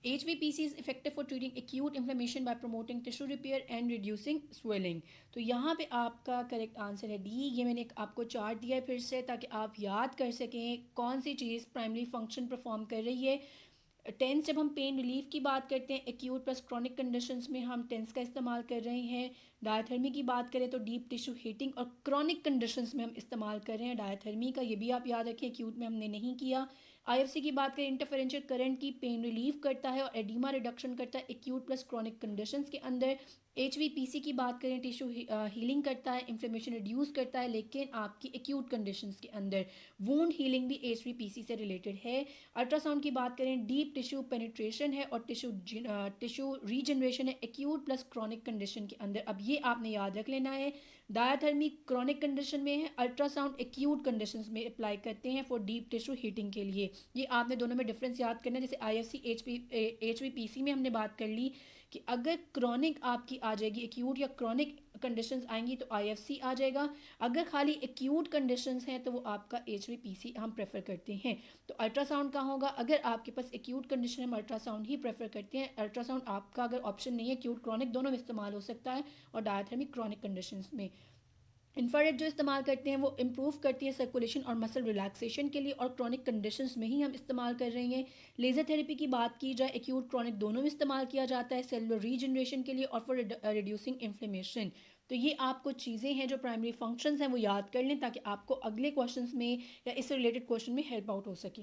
HVPC is effective for treating acute inflammation by promoting tissue repair and reducing swelling। तो यहाँ पे आपका करेक्ट आंसर है डी। ये मैंने आपको चार्ट दिया है फिर से ताकि आप याद कर सकें कौन सी चीज़ प्राइमरी फंक्शन परफॉर्म कर रही है। टेंस, जब हम पेन रिलीफ की बात करते हैं एक्यूट प्लस क्रॉनिक कंडीशंस में हम टेंस का इस्तेमाल कर रहे हैं। डायथर्मी की बात करें तो डीप टिश्यू हीटिंग और क्रॉनिक कंडीशंस में हम इस्तेमाल कर रहे हैं डायथर्मी का, ये भी आप याद रखें, एक्यूट में हमने नहीं किया। आईएफसी की बात करें इंटरफेरेंशियल करंट की, पेन रिलीफ करता है और एडिमा रिडक्शन करता है एक्यूट प्लस क्रॉनिक कंडीशंस के अंदर। HVPC की बात करें टिश्यू हीलिंग करता है, इन्फ्लेमेशन रिड्यूस करता है, लेकिन आपकी एक्यूट कंडीशंस के अंदर। वूंड हीलिंग भी HVPC से रिलेटेड है। अल्ट्रासाउंड की बात करें डीप टिश्यू पेनिट्रेशन है और टिश्यू रीजनरेशन है एक्यूट प्लस क्रॉनिक कंडीशन के अंदर। अब ये आपने याद रख लेना है, डायथर्मी क्रॉनिक कंडीशन में है, अल्ट्रासाउंड एक्यूट कंडीशंस में अप्लाई करते हैं फॉर डीप टिश्यू हीटिंग के लिए। ये आपने दोनों में डिफरेंस याद करना है। जैसे IFC HVPC में हमने बात कर ली कि अगर क्रॉनिक आपकी आ जाएगी, एक्यूट या क्रॉनिक कंडीशंस आएंगी तो IFC आ जाएगा। अगर खाली एक्यूट कंडीशंस हैं तो वो आपका HVPC हम प्रेफर करते हैं। तो अल्ट्रासाउंड का होगा, अगर आपके पास एक्यूट कंडीशन है हम अल्ट्रासाउंड ही प्रेफर करते हैं। अल्ट्रासाउंड आपका अगर ऑप्शन नहीं है, एक्यूट क्रॉनिक दोनों में इस्तेमाल हो सकता है, और डायथर्मिक क्रॉनिक कंडीशंस में। इंफ्रारेड जो इस्तेमाल करते हैं वो इम्प्रूव करती है सर्कुलेशन और मसल रिलैक्सेशन के लिए, और क्रॉनिक कंडीशंस में ही हम इस्तेमाल कर रहे हैं। लेज़र थेरेपी की बात की जाए एक्यूट क्रॉनिक दोनों में इस्तेमाल किया जाता है, सेलुलर रीजनरेशन के लिए और फॉर रिड्यूसिंग इन्फ्लेमेशन। तो ये आपको चीज़ें हैं जो प्राइमरी फंक्शंस हैं वो याद कर लें ताकि आपको अगले क्वेश्चंस में या इससे रिलेटेड क्वेश्चन में हेल्प आउट हो सके।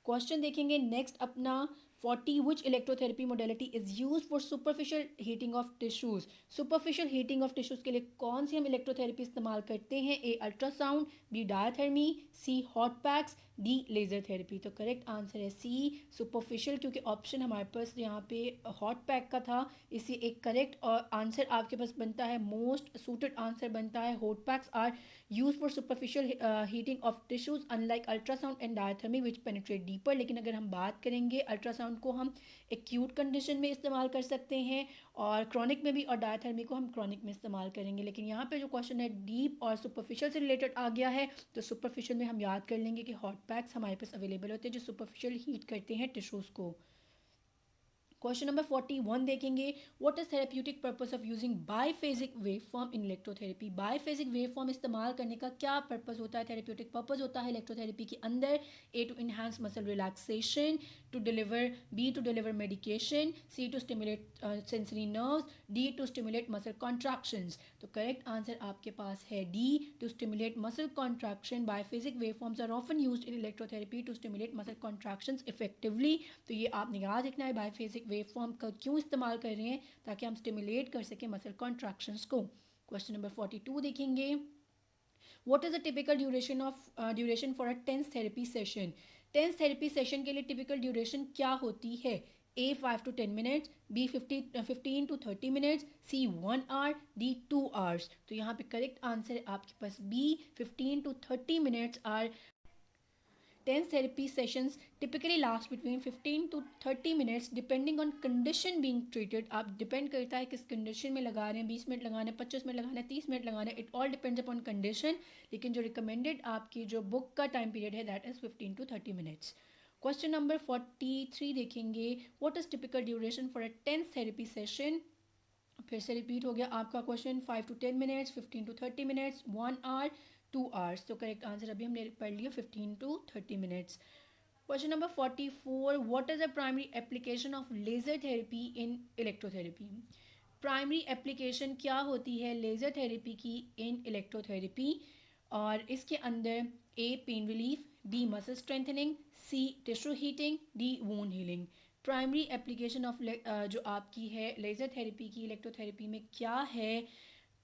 क्वेश्चन देखेंगे नेक्स्ट अपना 40, which electrotherapy modality is use for superficial heating of tissues. Superficial heating of tissues के लिए कौन सी हम इलेक्ट्रोथेरेपी इस्तेमाल करते हैं? A ultrasound, B diathermy, C hot packs, D laser therapy. तो करेक्ट आंसर है सी सुपरफिशियल, क्योंकि ऑप्शन हमारे पास यहाँ पे हॉट पैक का था, इससे एक करेक्ट और आंसर आपके पास बनता है, मोस्ट सूटेड आंसर बनता है hot packs are use for superficial heating of tissues unlike ultrasound and diathermy which penetrate deeper. लेकिन अगर हम बात करेंगे अल्ट्रासाउंड को हम एक्यूट कंडीशन में इस्तेमाल कर सकते हैं, और क्रॉनिक में भी, और डायथर्मी को हम क्रॉनिक में इस्तेमाल करेंगे। लेकिन यहाँ पे जो क्वेश्चन है डीप और सुपरफिशियल से रिलेटेड आ गया है, तो सुपरफिशियल में हम याद कर लेंगे कि हॉट पैक्स हमारे पास अवेलेबल होते हैं जो सुपरफिशियल हीट करते हैं टिश्यूज़ को। क्वेश्चन नंबर 41 देखेंगे, what is therapeutic purpose of using biphasic wave form in electrotherapy. Biphasic wave form इस्तेमाल करने का क्या पर्पस होता है? थेरेप्यूटिक पर्पस होता है इलेक्ट्रोथेरेपी के अंदर, A to enhance muscle relaxation, to deliver, B to deliver medication, C to stimulate sensory nerves, D to stimulate muscle contractions. तो करेक्ट आंसर आपके पास है D to stimulate muscle contraction. Biphasic wave forms are often used in electrotherapy to stimulate muscle contractions effectively. तो ये आपने याद रखना है बाईफेजिक वेव फॉर्म का क्यों इस्तेमाल कर रहे हैं, ताकि हम स्टिमुलेट कर सकें मसल कॉन्ट्रैक्शंस को। क्वेश्चन नंबर 42 देखेंगे, what is the typical duration for a TENS therapy session. TENS therapy session के लिए टिपिकल ड्यूरेशन क्या होती है? A 5 to 10 minutes, B 15 to 30 minutes, C 1 hour, D 2 hours. तो यहाँ पे करेक्ट आंसर है आपके पास B 15 to 30 minutes are Tense therapy sessions typically last between 15 to 30 minutes depending on condition being treated. आप डिपेंड करता है किस कंडीशन में लगा रहे हैं, 20 मिनट लगाना है, 25 मिनट लगाना है, 30 मिनट लगाना है, it all depends upon condition. लेकिन जो रिकमेंडेड आपकी जो बुक का टाइम पीरियड है that is 15 to 30 minutes. Question number 43 देखेंगे. What is typical duration for a TENS therapy session. फिर से रिपीट हो गया आपका question. 5 to 10 minutes, 15 to 30 minutes, 1 hour, 2 hours. तो करेक्ट आंसर अभी हमने पढ़ लिया 15 to 30 minutes. Question number 44. What is the primary application of laser therapy in electrotherapy. Primary application क्या होती है लेज़र थेरेपी की इन इलेक्ट्रोथेरेपी. और इसके अंदर A pain relief, B muscle strengthening, C tissue heating, D wound healing. Primary application of जो आपकी है लेज़र थेरेपी की इलेक्ट्रोथेरेपी में क्या है.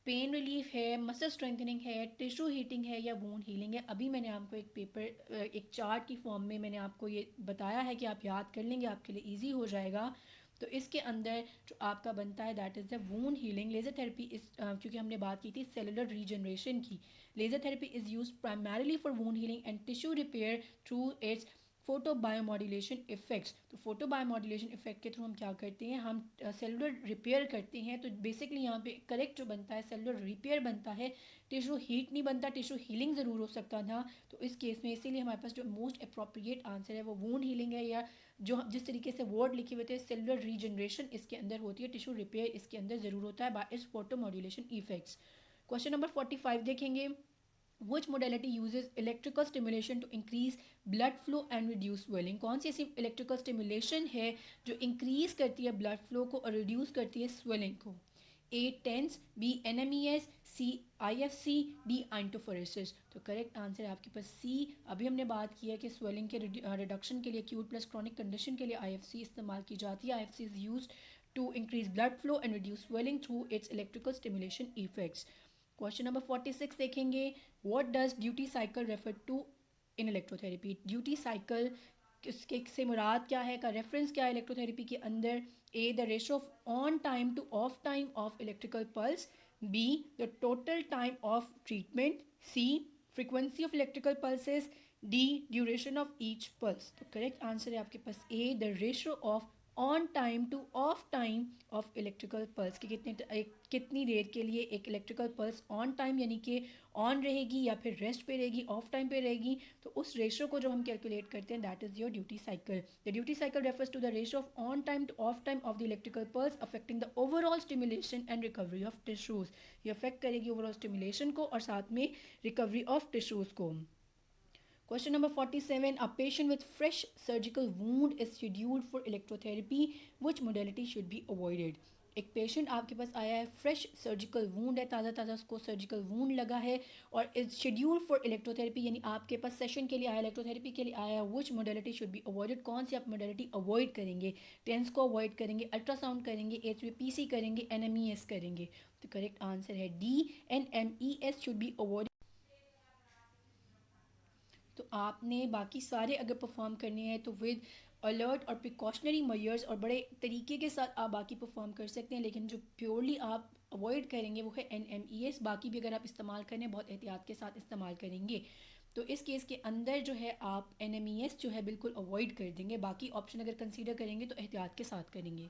पेन रिलीफ है, मसल स्ट्रेंथनिंग है, टिश्यू हीटिंग है या वोन हीलिंग है. अभी मैंने आपको एक पेपर एक चार्ट की फॉर्म में मैंने आपको ये बताया है कि आप याद कर लेंगे, आपके लिए ईजी हो जाएगा. तो इसके अंदर जो आपका बनता है that is the wound healing. Laser therapy is क्योंकि हमने बात की थी सेलुलर रीजनरेशन की. Laser therapy is use primarily for wound healing and tissue repair through its photo biomodulation effects. तो फोटो बायोमॉड्यूलेशन इफेक्ट के थ्रू हम क्या करते हैं, हम सेलुलर रिपेयर करते हैं. तो बेसिकली यहाँ पे करेक्ट जो बनता है सेलुलर रिपेयर बनता है, टिश्यू हीट नहीं बनता. टिश्यू हीलिंग ज़रूर हो सकता था. तो इस केस में इसीलिए हमारे पास जो मोस्ट अप्रोप्रिएट आंसर है वो वोन हीलिंग है, या जो जिस तरीके से वर्ड लिखे हुए थे सेलुलर रीजनरेशन इसके अंदर होती है, टिश्यू रिपेयर इसके अंदर ज़रूर होता है bye it's photo modulation effects. Question number 45 देखेंगे. Which modality uses electrical stimulation to increase blood flow and reduce swelling. कौन सी ऐसी electrical stimulation है जो increase करती है blood flow को और reduce करती है swelling को. A TENS, B NMES, C IFC, D interferosis. तो करेक्ट आंसर है आपके पास C. अभी हमने बात की है कि swelling के रिडक्शन के लिए acute plus chronic condition के लिए IFC इस्तेमाल की जाती है. IFC is used to increase blood flow and reduce swelling through its electrical stimulation effects. Question number 46 देखेंगे. What does duty cycle refer to in electrotherapy. Duty cycle इसके से मुराद क्या है, का रेफरेंस क्या है इलेक्ट्रोथेरेपी के अंदर. A the ratio of on time to off time of electrical pulse, B the total time of treatment, C frequency of electrical pulses, D duration of each pulse. तो करेक्ट आंसर है आपके पास A the ratio of on time to off time of electrical pulse. कि कितनी देर के लिए एक electrical pulse on time यानी कि ऑन रहेगी या फिर रेस्ट पे रहेगी, ऑफ टाइम पे रहेगी. तो उस रेशो को जो हम कैलकुलेट करते हैं that is your duty cycle. The duty cycle refers to the ratio of on time to off time of the electrical pulse affecting the overall stimulation and recovery of tissues. ये affect करेगी overall stimulation को और साथ में recovery of tissues को. Question number 47. A patient with fresh surgical wound is scheduled for electrotherapy. Which modality should be avoided? एक patient आपके पास आया है, फ्रेश सर्जिकल वूंड है, ताज़ा ताज़ा उसको सर्जिकल वूंड लगा है और इज शेड्यूल फॉर इलेक्ट्रोथेरेपी यानी आपके पास सेशन के लिए आया, इलेक्ट्रोथेरेपी के लिए आया. विच मोडेलिटी शुड बी अवॉइडेड. कौन सी आप मोडेलिटी अवॉइड करेंगे. टेंस को अवॉइड करेंगे, अल्ट्रासाउंड करेंगे, HVPC करेंगे, NMES करेंगे. तो करेक्ट आंसर है D NMES should be avoided. तो आपने बाकी सारे अगर परफॉर्म करने हैं तो विद अलर्ट और प्रिकॉशनरी मेजर्स और बड़े तरीके के साथ आप बाकी परफॉर्म कर सकते हैं. लेकिन जो प्योरली आप अवॉइड करेंगे वो है NMES. बाकी भी अगर आप इस्तेमाल करें बहुत एहतियात के साथ इस्तेमाल करेंगे. तो इस केस के अंदर जो है आप NMES जो है बिल्कुल अवॉइड कर देंगे. बाकी ऑप्शन अगर कंसीडर करेंगे तो एहतियात के साथ करेंगे.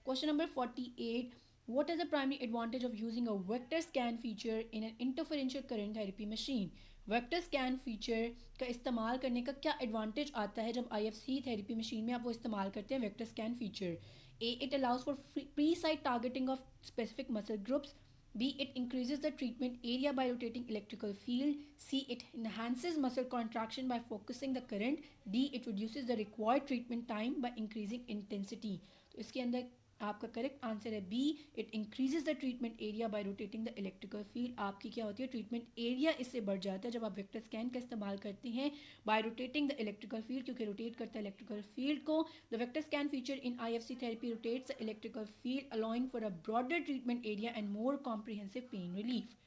Question number 48. What is the primary advantage of using a vector scan feature in an interferential current therapy machine? Vector scan feature का इस्तेमाल करने का क्या एडवांटेज आता है जब IFC थेरेपी मशीन में आप वो इस्तेमाल करते हैं vector scan feature. A it allows for pre site targeting of specific muscle groups, B it increases the treatment area bye rotating electrical field, see it enhances muscle contraction bye focusing the current, D it reduces the required treatment time by increasing intensity. तो इसके अंदर आपका correct answer है B it increases the treatment area bye rotating the electrical field. आपकी क्या होती है treatment area इससे बढ़ जाता है जब आप वेक्टर स्कैन का इस्तेमाल करते हैं by rotating the electrical field, क्योंकि रोटेट करता है इलेक्ट्रिकल फील्ड को. The vector scan feature in IFC therapy rotates the electrical field allowing for a broader treatment area and more comprehensive pain relief.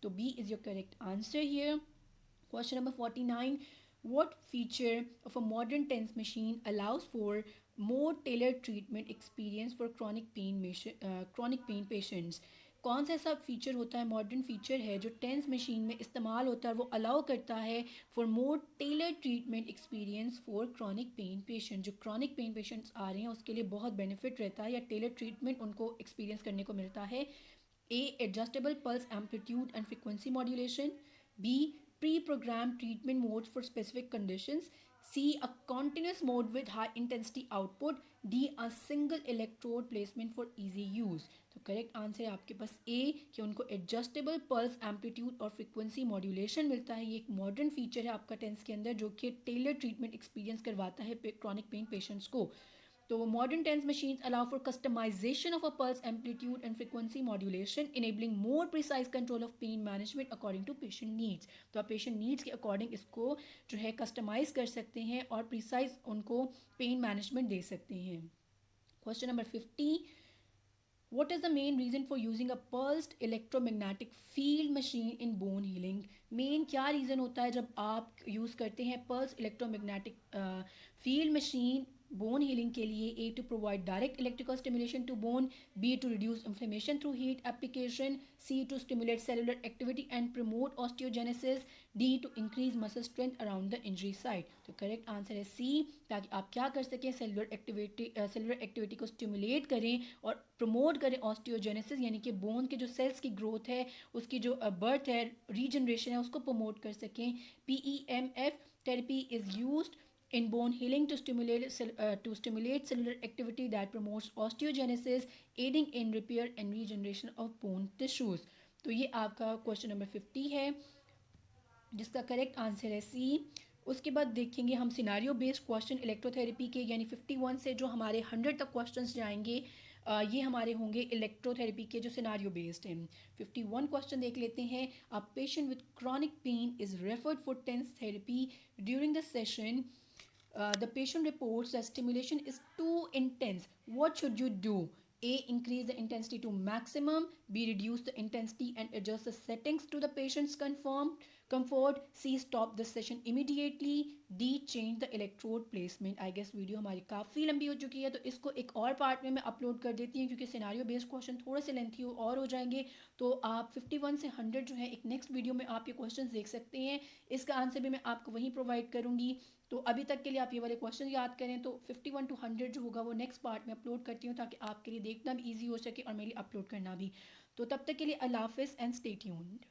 तो B is your correct answer here. Question number 49. What feature of a modern TENS machine allows for more tailored treatment experience for chronic pain patients? कौन सा ऐसा feature होता है, modern feature है जो tense machine में इस्तेमाल होता है, वो अलाउ करता है for more tailor treatment experience for chronic pain patient. जो क्रॉनिक पेन पेशेंट्स आ रहे हैं उसके लिए बहुत बेनिफिट रहता है या टेलर ट्रीटमेंट उनको एक्सपीरियंस करने को मिलता है। A. Adjustable pulse amplitude and frequency modulation. B. Pre-programmed treatment modes for specific conditions. C. A continuous mode with high intensity output. D. A single electrode placement for easy use. तो correct answer है आपके पास ए कि उनको adjustable pulse amplitude और frequency modulation मिलता है। ये एक मॉडर्न फीचर है आपका टेंस के अंदर जो कि टेलर ट्रीटमेंट एक्सपीरियंस करवाता है क्रॉनिक पेन पेशेंट्स को। तो modern TENS machines allow for customization of a pulse amplitude and frequency modulation, enabling more precise control of pain management according to patient needs. तो आप patient needs के according इसको जो है customize कर सकते हैं और precise उनको pain management दे सकते हैं। Question number 50. What is the main reason for using a pulsed electromagnetic field machine in bone healing? Main क्या रीज़न होता है जब आप यूज़ करते हैं pulse electromagnetic field machine bone healing के लिए? A to provide direct electrical stimulation to bone, B to reduce inflammation through heat application, C to stimulate cellular activity and promote osteogenesis, D to increase muscle strength around the injury site. तो correct answer है C, ताकि आप क्या कर सकें, cellular activity को stimulate करें और प्रमोट करें ऑस्टियोजेनेसिस, यानी कि बोन के जो सेल्स की ग्रोथ है, उसकी जो बर्थ है, रीजनरेशन है, उसको प्रमोट कर सकें। PEMF therapy is used in bone healing to stimulate cellular activity that promotes osteogenesis, aiding in repair and regeneration of bone tissues. तो ये आपका क्वेश्चन नंबर 50 है जिसका करेक्ट आंसर है सी। उसके बाद देखेंगे हम सिनारियो बेस्ड क्वेश्चन इलेक्ट्रोथेरेपी के, यानी 51 से जो हमारे 100 तक क्वेश्चंस जाएंगे ये हमारे होंगे इलेक्ट्रोथेरेपी के जो सिनारियो बेस्ड हैं। 51 क्वेश्चन देख लेते हैं। A patient with chronic pain is referred for TENS therapy during the session. The patient reports that stimulation is too intense. What should you do? A. Increase the intensity to maximum. B. Reduce the intensity and adjust the settings to the patient's comfort. C. Stop the session immediately. D. Change the electrode placement. I guess video हमारी काफ़ी लंबी हो चुकी है तो इसको एक और पार्ट में मैं अपलोड कर देती हूँ क्योंकि सिनारियो बेस्ड क्वेश्चन थोड़े से लेंथी और हो जाएंगे। तो आप 51 से 100 जो है एक नेक्स्ट वीडियो में आप ये क्वेश्चन देख सकते हैं। इसका आंसर भी मैं आपको वहीं प्रोवाइड करूँगी। तो अभी तक के लिए आप ये वाले क्वेश्चन याद करें। तो 51 to 100 जो होगा वो नेक्स्ट पार्ट में अपलोड करती हूँ ताकि आपके लिए देखना भी ईजी हो सके और मेरे लिए अपलोड करना भी। तो तब तक के लिए अल्लाह हाफिज़ एंड स्टे ट्यून्ड।